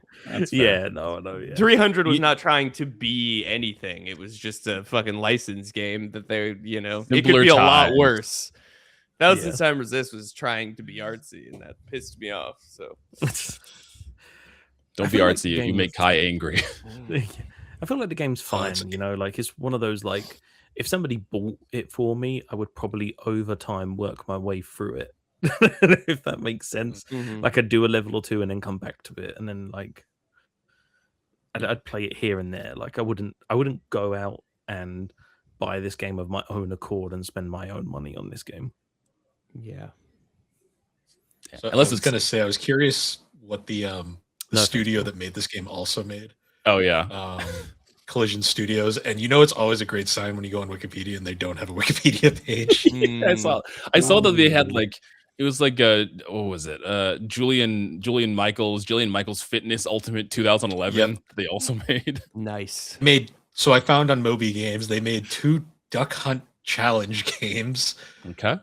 Yeah, no. 300 was not trying to be anything. It was just a fucking license game that it could be a lot worse. Thousand Time Resist was trying to be artsy, and that pissed me off. So don't be artsy. You make Kai angry. I feel like the game's fine. You know, like it's one of those like if somebody bought it for me, I would probably over time work my way through it. If that makes sense. Like I'd do a level or two and then come back to it, and then like I'd play it here and there. Like I wouldn't go out and buy this game of my own accord and spend my own money on this game. Yeah. So I was gonna say I was curious what the studio that made this game also made. Oh yeah. Collision Studios, and you know it's always a great sign when you go on Wikipedia and they don't have a Wikipedia page. I saw that they had like it was like what was it? Jillian Michaels Fitness Ultimate 2011. Yep. They also made nice. So I found on Moby Games they made 2 Duck Hunt Challenge games. Okay.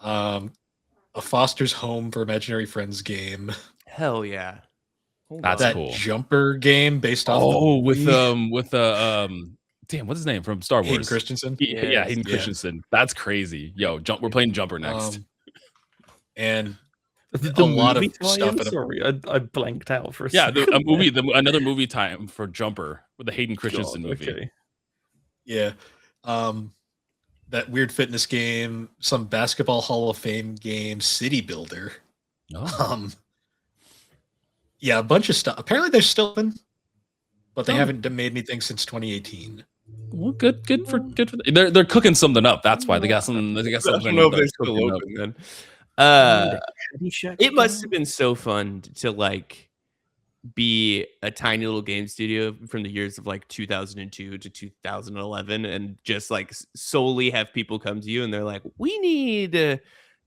A Foster's Home for Imaginary Friends game. Hell yeah. That's that cool. Jumper game based off with damn, what's his name from Star Wars? Hayden Christensen. Yeah, Hayden Christensen. That's crazy. Yo, we're playing Jumper next. And a lot of stuff. Sorry, I blanked out for a second. Yeah, another movie time for Jumper with the Hayden Christensen movie. Okay. Yeah. That weird fitness game, some basketball Hall of Fame game, City Builder. Oh. Yeah, a bunch of stuff. Apparently they're still open, but they haven't made anything since 2018. Well, good for they're cooking something up. That's why they got something. They got something. I don't know if they're still open then. It must have been so fun to like be a tiny little game studio from the years of like 2002 to 2011 and just like solely have people come to you and they're like, we need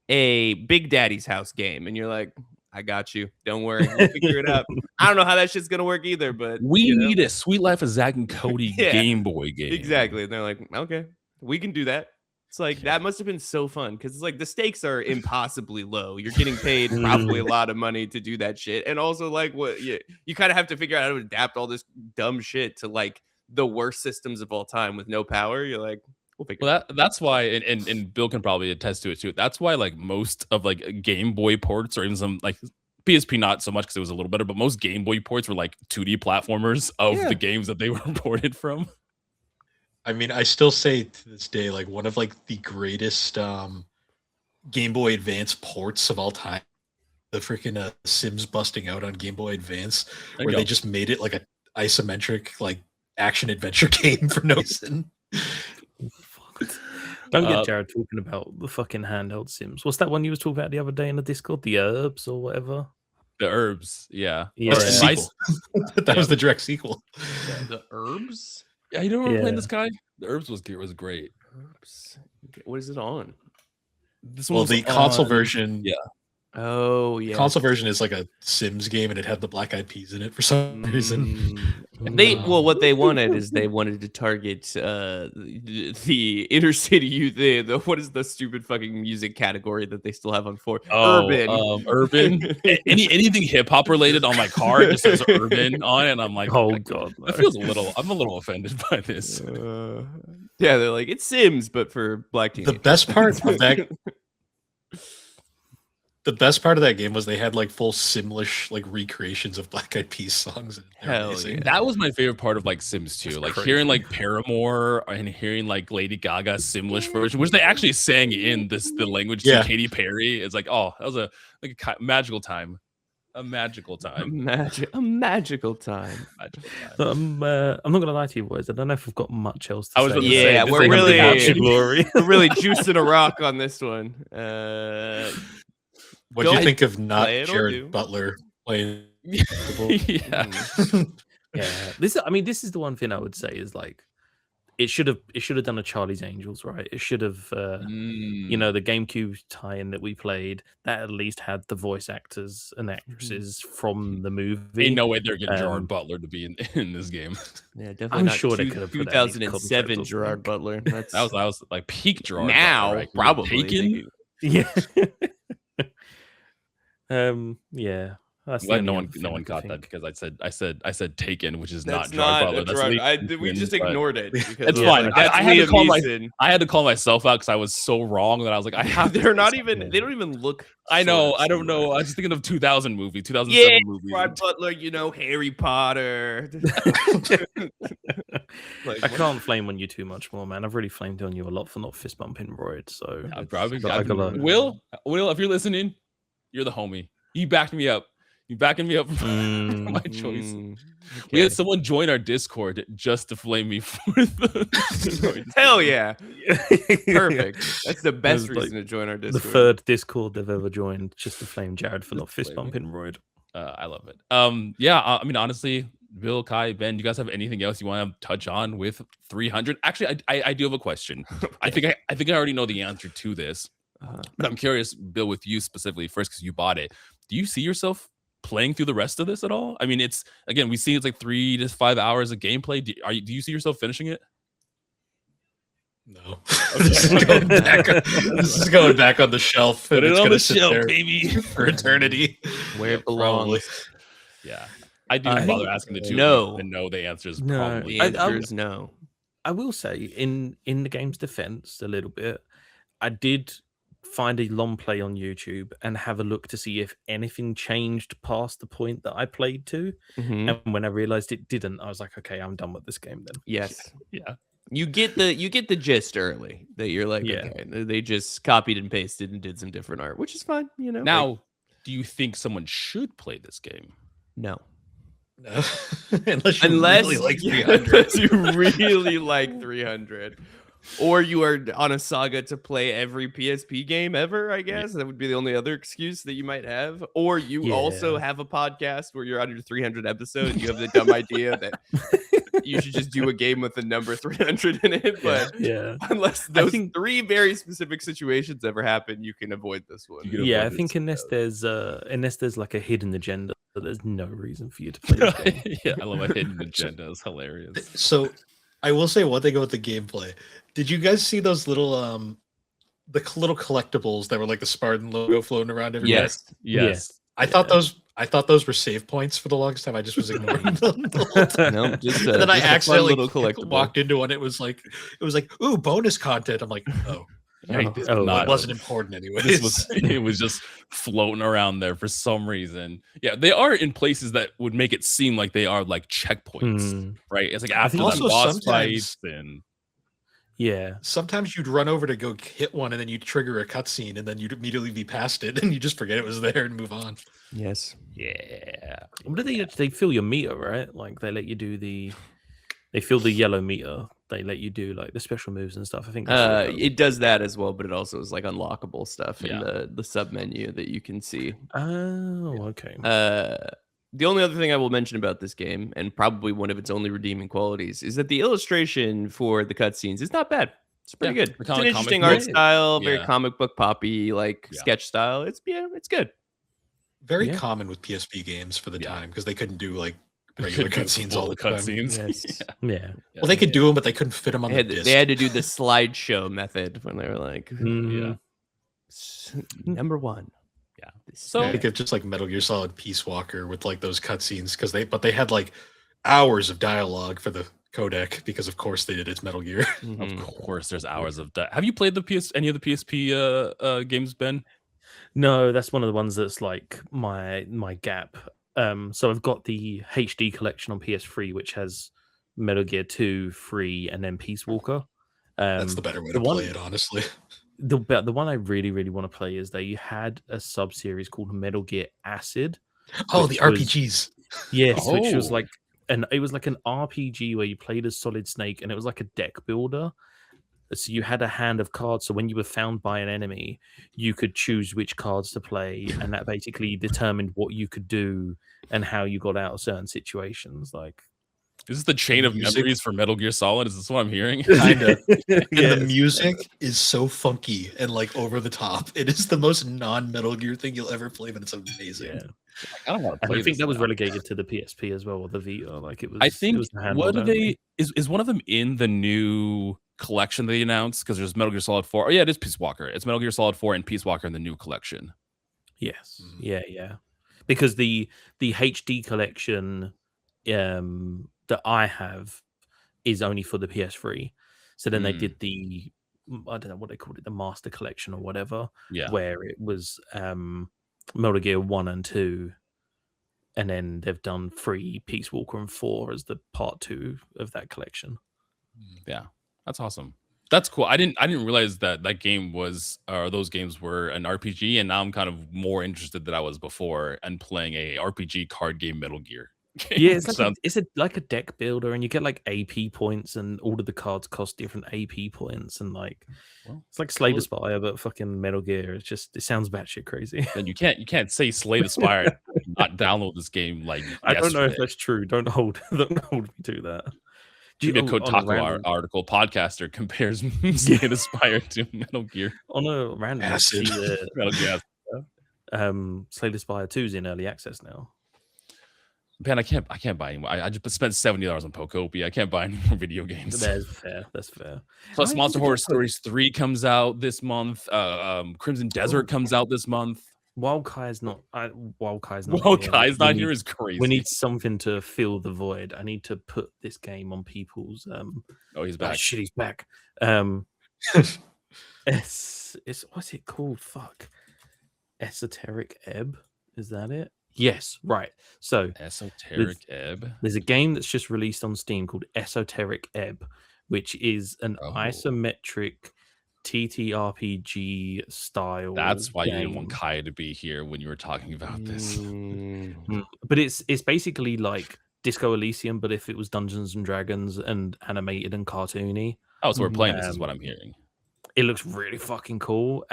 a Big Daddy's House game, and you're like, I got you, don't worry, we'll figure it out. I don't know how that shit's gonna work either, but we need a Sweet Life of Zach and Cody Game Boy game. Exactly. And they're like, okay, we can do that. It's like that must have been so fun because it's like the stakes are impossibly low. You're getting paid probably a lot of money to do that shit, and also like what you kind of have to figure out how to adapt all this dumb shit to like the worst systems of all time with no power. You're like, we'll figure. Well, that's why, and Bill can probably attest to it too. That's why like most of like Game Boy ports or even some like PSP not so much because it was a little better, but most Game Boy ports were like 2D platformers of the games that they were ported from. I mean, I still say to this day, like one of like the greatest Game Boy Advance ports of all time, the freaking Sims busting out on Game Boy Advance, where they just made it like a isometric like action adventure game for no reason. Don't get Jared talking about the fucking handheld Sims. What's that one you was talking about the other day in the Discord? The Herbs or whatever? The Herbs, yeah. That was the direct sequel. The Herbs? Yeah, you don't remember playing this guy? The Herbs was great. Herbs. What is it on? The console version. Yeah. Oh yeah. Console version is like a Sims game, and it had the Black Eyed Peas in it for some reason. What they wanted is they wanted to target the inner city youth. The what is the stupid fucking music category that they still have on urban. Anything hip hop related on my car just says urban on it, and I'm like, oh god, that feels I'm a little offended by this. Yeah, they're like, it's Sims but for black teenagers. The best part of that game was they had like full Simlish like recreations of Black Eyed Peas songs. Hell yeah. That was my favorite part of like Sims 2. Like hearing like Paramore and hearing like Lady Gaga's Simlish version, which they actually sang in the language to Katy Perry. It's like, oh, that was a magical time. A magical time. A magical time. So I'm not gonna lie to you boys. I don't know if we've got much else to say. Yeah, we're really juicing a rock on this one. What do you think of not Jared Butler playing? Yeah. This is the one thing I would say is like it should have done a Charlie's Angels, right? It should have the GameCube tie-in that we played that at least had the voice actors and actresses from the movie. Ain't no way they're getting Gerard Butler to be in this game. Yeah, definitely. I'm not sure they could have put 2007 Gerard Butler. That was like peak Gerard. Now Butler, probably taken. Yeah. Yeah. That's I'm the glad no only one other no thing one I could caught that think. because I said Taken, which is That's not Gerard not Butler. a That's Gerard. Liam We Neeson, just but ignored it because it's we're fine. like, that's I had to Liam call Neeson. I had to call myself out because I was so wrong that I was like, I have to They're say not something. even. They don't even look. I know. sort of I don't similar. know. I was just thinking of 2007 Yeah, movie. Gerard Butler. Harry Potter. I can't flame on you too much more, man. I've really flamed on you a lot for not fist bumping Royd. So Yeah, probably. but I gotta- Will, if you're listening, you're the homie. You backed me up. You backing me up for my choice. We had someone join our Discord just to flame me for the Hell yeah. Perfect. That's the best It was reason to join our the Discord. third Discord they've ever joined just to flame Jared for not fist bumping Royd. I love it. I mean, honestly, Bill, Kai, Ben, you guys have anything else you want to touch on with 300? Actually, I do have a question. I think I already know the answer to this, but I'm curious, Bill, with you specifically first because you bought it. Do you see yourself playing through the rest of this at all? I mean, it's again, we see it's like 3 to 5 hours of gameplay. Do you see yourself finishing it? No. This is going back on the shelf. Put it it's on gonna the sit shelf, there baby, for eternity. Where it belongs. Yeah. I didn't bother asking the two. No. And no, the answer is No. probably The answer is no. I will say, in the game's defense, a little bit, I did find a long play on YouTube and have a look to see if anything changed past the point that I played to. Mhm. And when I realized it didn't, I was like, okay, I'm done with this game then. Yes. Yeah. You get the gist early that you're like, Yeah. okay, they just copied and pasted and did some different art, which is fine, Now, like, do you think someone should play this game? no. No. Unless you Unless really like yeah, 300. unless you really like 300. Or you are on a saga to play every PSP game ever, I guess. That would be the only other excuse that you might have. Or you also have a podcast where you're on your 300 episode and you have the dumb idea that you should just do a game with the number 300 in it. But Yeah. unless those three very specific situations ever happen, you can avoid this one. Yeah, I think unless there's like a hidden agenda, there's no reason for you to play this game. Yeah, I love a hidden agenda. It's hilarious. So I will say one thing about the gameplay. Did you guys see those little little collectibles that were like the Spartan logo floating around everywhere? Yes. I thought those were save points for the longest time. I just was ignoring them the whole time. No, just and then I accidentally little collectible. walked into one. It was like, ooh, bonus content. I'm like, oh, It it wasn't important anyway. It was just floating around there for some reason. Yeah, they are in places that would make it seem like they are like checkpoints, right? It's like after the also boss sometimes- fights and Yeah. Sometimes you'd run over to go hit one, and then you'd trigger a cutscene, and then you'd immediately be past it, and you just forget it was there and move on. Yes. yeah. What do they fill your meter, right? Like they let you do they fill the yellow meter. They let you do like the special moves and stuff. I think that's what it does. It does that as well, but it also is like unlockable stuff in Yeah. the sub menu that you can see. Oh, okay. The only other thing I will mention about this game, and probably one of its only redeeming qualities, is that the illustration for the cutscenes is not bad. It's pretty Yeah, good. the It's an comic interesting book. art style, very Yeah. comic book poppy, like Yeah. sketch style. It's good. Very Yeah. common with PSP games for the Yeah. time because they couldn't do like regular cutscenes all the time. cutscenes. Yes. Yeah. Well, they could do them, but they couldn't fit them on They the had, disc. they had to do the slideshow method when they were like, Mhm. number one. Yeah. So I think it's just like Metal Gear Solid Peace Walker with like those cutscenes because they had like hours of dialogue for the codec because of course they did it's Metal Gear. Of course, there's hours of that. Have you played any of the PSP games, Ben? No, that's one of the ones that's like my gap. So I've got the HD collection on PS3, which has Metal Gear 2, 3, and then Peace Walker. That's the better way to play it, honestly. The one I really, really want to play is they had a sub series called Metal Gear Acid. Oh, the which was- RPGs. Yes, which was Oh. like it was like an RPG where you played as Solid Snake, and it was like a deck builder. So you had a hand of cards. So when you were found by an enemy, you could choose which cards to play, and that basically determined what you could do and how you got out of certain situations. Like, Is this the chain of Music. memories for Metal Gear Solid? Is this what I'm hearing? Kinda. And Yes. the music is so funky and like over the top. It is the most non-Metal Gear thing you'll ever play, but it's amazing. Yeah. I don't want to And play I think this that was now. relegated to the PSP as well, or the Vita. Like it was. I it think was the what handheld do only. they is one of them in the new collection they announced? Because there's Metal Gear Solid 4. Oh yeah, it is Peace Walker. It's Metal Gear Solid 4 and Peace Walker in the new collection. Yes. Mhm. Yeah. because the HD collection that I have is only for the PS3. So then they did the, I don't know what they called it, the Master Collection or whatever, where it was Metal Gear 1 and 2, and then they've done 3, Peace Walker, and 4 as the part 2 of that collection. Yeah, that's awesome. That's cool. I didn't realize that game was, or those games were an RPG, and now I'm kind of more interested than I was before and playing a RPG card game Metal Gear. Yeah, it's like a deck builder, and you get like AP points, and all of the cards cost different AP points, and like it's like Slay the Spire, but fucking Metal Gear. It sounds batshit crazy. And you can't say Slay the Spire and not download this game like I don't know if that's true. Don't hold me to that. Should be a Kotaku article. Podcaster compares Slay the Spire to Metal Gear. On a random Acid. Metal Gear. Slay the Spire 2 is in early access now. Man, I can't buy anymore. I just spent $70 on Pokopia. I can't buy any more video games. That's fair. Plus, Monster Horror Stories 3 comes out this month. Crimson Desert comes out this month. Wildkai's not here is crazy. We need something to fill the void. I need to put this game on people's oh, he's back. Shit, he's back. It's what's it called? Fuck. Esoteric Ebb. Is that it? Yes, right. So Esoteric Ebb. There's a game that's just released on Steam called Esoteric Ebb, which is an isometric TTRPG style. That's why you didn't want Kai to be here when you were talking about this. But it's basically like Disco Elysium, but if it was Dungeons and Dragons and animated and cartoony. Oh, so we're playing this is what I'm hearing. It looks really fucking cool.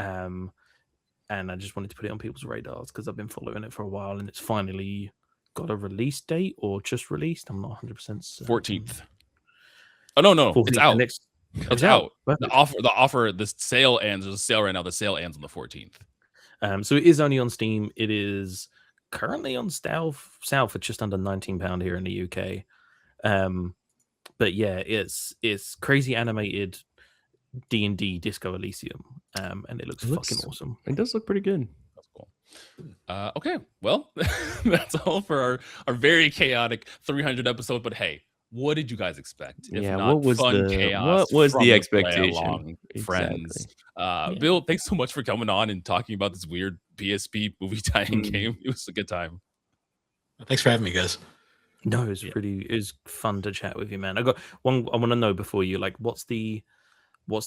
And I just wanted to put it on people's radars because I've been following it for a while, and it's finally got a release date or just released. I'm not 100% certain. 14th. Oh no, 14th, it's out. It's out. The sale ends. There's a sale right now. The sale ends on the 14th. So it is only on Steam. It is currently on sale for just under £19 here in the UK. But yeah, it's crazy animated D&D Disco Elysium, and it looks fucking awesome. It does look pretty good. That's cool. Okay, well, that's all for our very chaotic 300 episode. But hey, what did you guys expect? If not what was fun chaos? What was the expectation? Friends. Bill, thanks so much for coming on and talking about this weird PSP movie tie-in game. It was a good time. Thanks for having me, guys. No, it was fun to chat with you, man. I got one. I want to know before you, like, what's the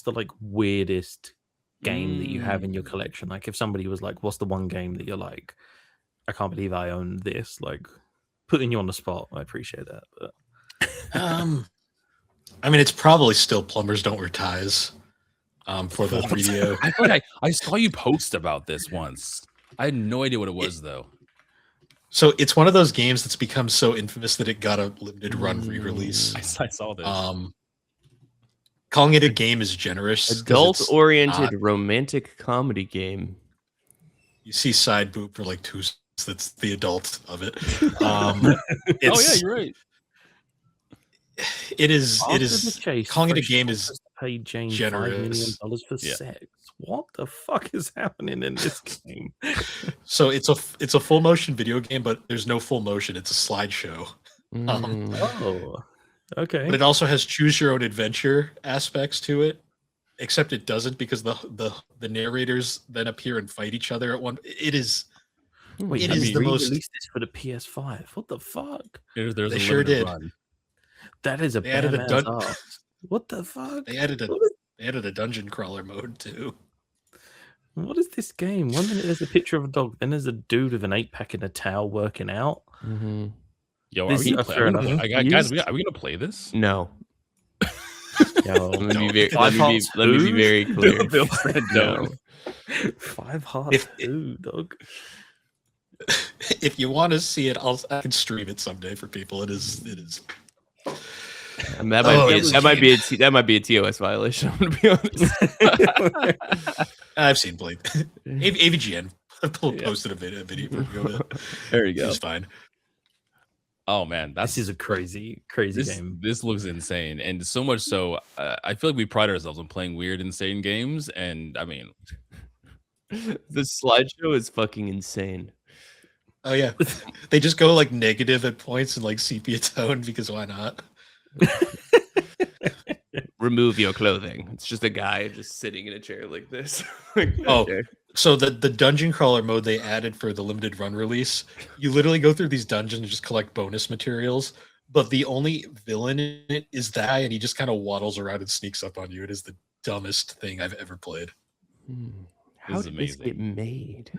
like weirdest game that you have in your collection? Like, if somebody was like, what's the one game that you're like, I can't believe I own this? Like, putting you on the spot. I appreciate that. But I mean, it's probably still Plumbers Don't Wear Ties for the 3DO. I thought I saw you post about this once. I had no idea what it was, though. So it's one of those games that's become so infamous that it got a limited run re-release. I saw this. Calling it a game is generous. Adult-oriented romantic comedy game. You see side boob for like 2. That's the adult of it. Oh yeah, you're right. It is. Calling it a game is paid Jane generous. $5 million for sex. What the fuck is happening in this game? So it's a full motion video game, but there's no full motion. It's a slideshow. Okay. But it also has choose your own adventure aspects to it, except it doesn't because the narrators then appear and fight each other at one. It is. Wait, it is the most. Released this for the PS5. What the fuck? They sure did. Run. That is a badass. What the fuck? They added a dungeon crawler mode too. What is this game? 1 minute there's a picture of a dog, then there's a dude with an 8-pack in a towel working out. Yo, are we gonna play this? No. Yo, let me be very clear. No. 5 hearts, dog. If you want to see it, I can stream it someday for people. It is. That might be a TOS violation. I'm gonna be honest. I've seen Blade. AVGN posted a video of it. There you go. It's fine. Oh man, this is a crazy game. This looks insane, and so much so, I feel like we pride ourselves on playing weird, insane games. And I mean, the slideshow is fucking insane. Oh yeah, they just go like negative at points and like sepia tone because why not? Remove your clothing. It's just a guy just sitting in a chair like this. Oh, so the dungeon crawler mode they added for the limited run release, you literally go through these dungeons and just collect bonus materials. But the only villain in it is that guy, and he just kind of waddles around and sneaks up on you. It is the dumbest thing I've ever played. How did this get made?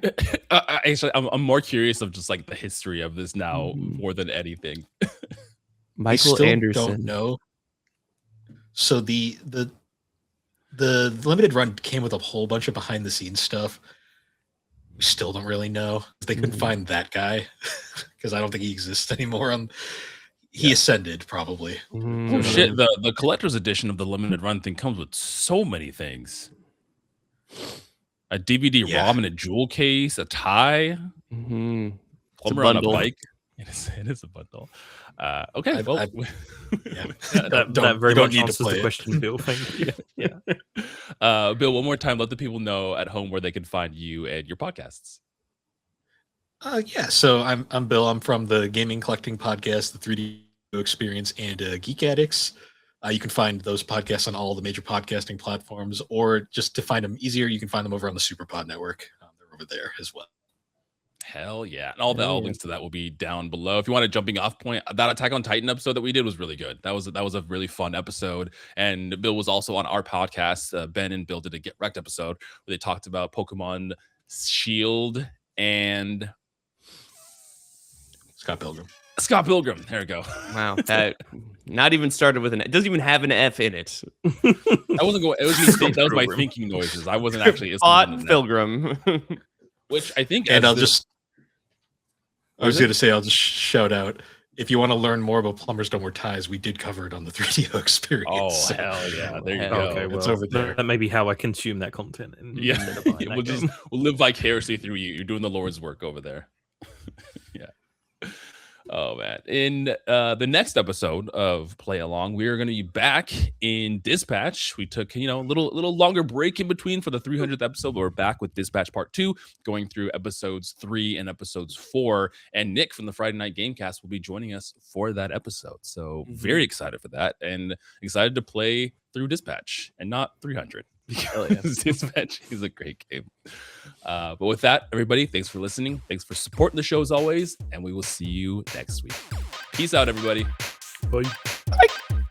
Actually, I'm more curious of just like the history of this now more than anything. Michael Anderson. Don't know. So the limited run came with a whole bunch of behind the scenes stuff. We still don't really know. They couldn't find that guy because I don't think he exists anymore. He ascended probably. Oh shit! The collector's edition of the limited run thing comes with so many things. A DVD ROM and a jewel case, a tie, plumber on a bike. It is a bundle. Okay, well, that very much answers the question, Bill. Thank you. Yeah. Bill, one more time, let the people know at home where they can find you and your podcasts. So I'm Bill. I'm from the Gaming Collecting Podcast, the 3D Experience, and Geek Addicts. You can find those podcasts on all the major podcasting platforms, or just to find them easier, you can find them over on the Superpod Network. They're over there as well. Hell yeah. And all the links to that will be down below. If you want a jumping off point, that Attack on Titan episode that we did was really good. That was a really fun episode. And Bill was also on our podcast. Ben and Bill did a Get Wrecked episode where they talked about Pokemon Shield and Scott Pilgrim. There we go. Wow, that not even started with it doesn't even have an F in it. I wasn't going. It was me. That was my thinking noises. I wasn't actually. Pilgrim. Which I think. And I was going to say, I'll just shout out. If you want to learn more about Plumbers Don't Wear Ties, we did cover it on the 3DO Experience. Oh, hell yeah. There you go. Okay, well, it's over there. That may be how I consume that content. We'll live vicariously through you. You're doing the Lord's work over there. Yeah. Oh man! In the next episode of Play Along, we are going to be back in Dispatch. We took a little longer break in between for the 300th episode, but we're back with Dispatch Part 2, going through episodes 3 and episodes 4. And Nick from the Friday Night Gamecast will be joining us for that episode. So very excited for that, and excited to play through Dispatch and not 300. Because Dispatch is a great game. But with that, everybody, thanks for listening. Thanks for supporting the show as always, and we will see you next week. Peace out, everybody. Bye. Bye.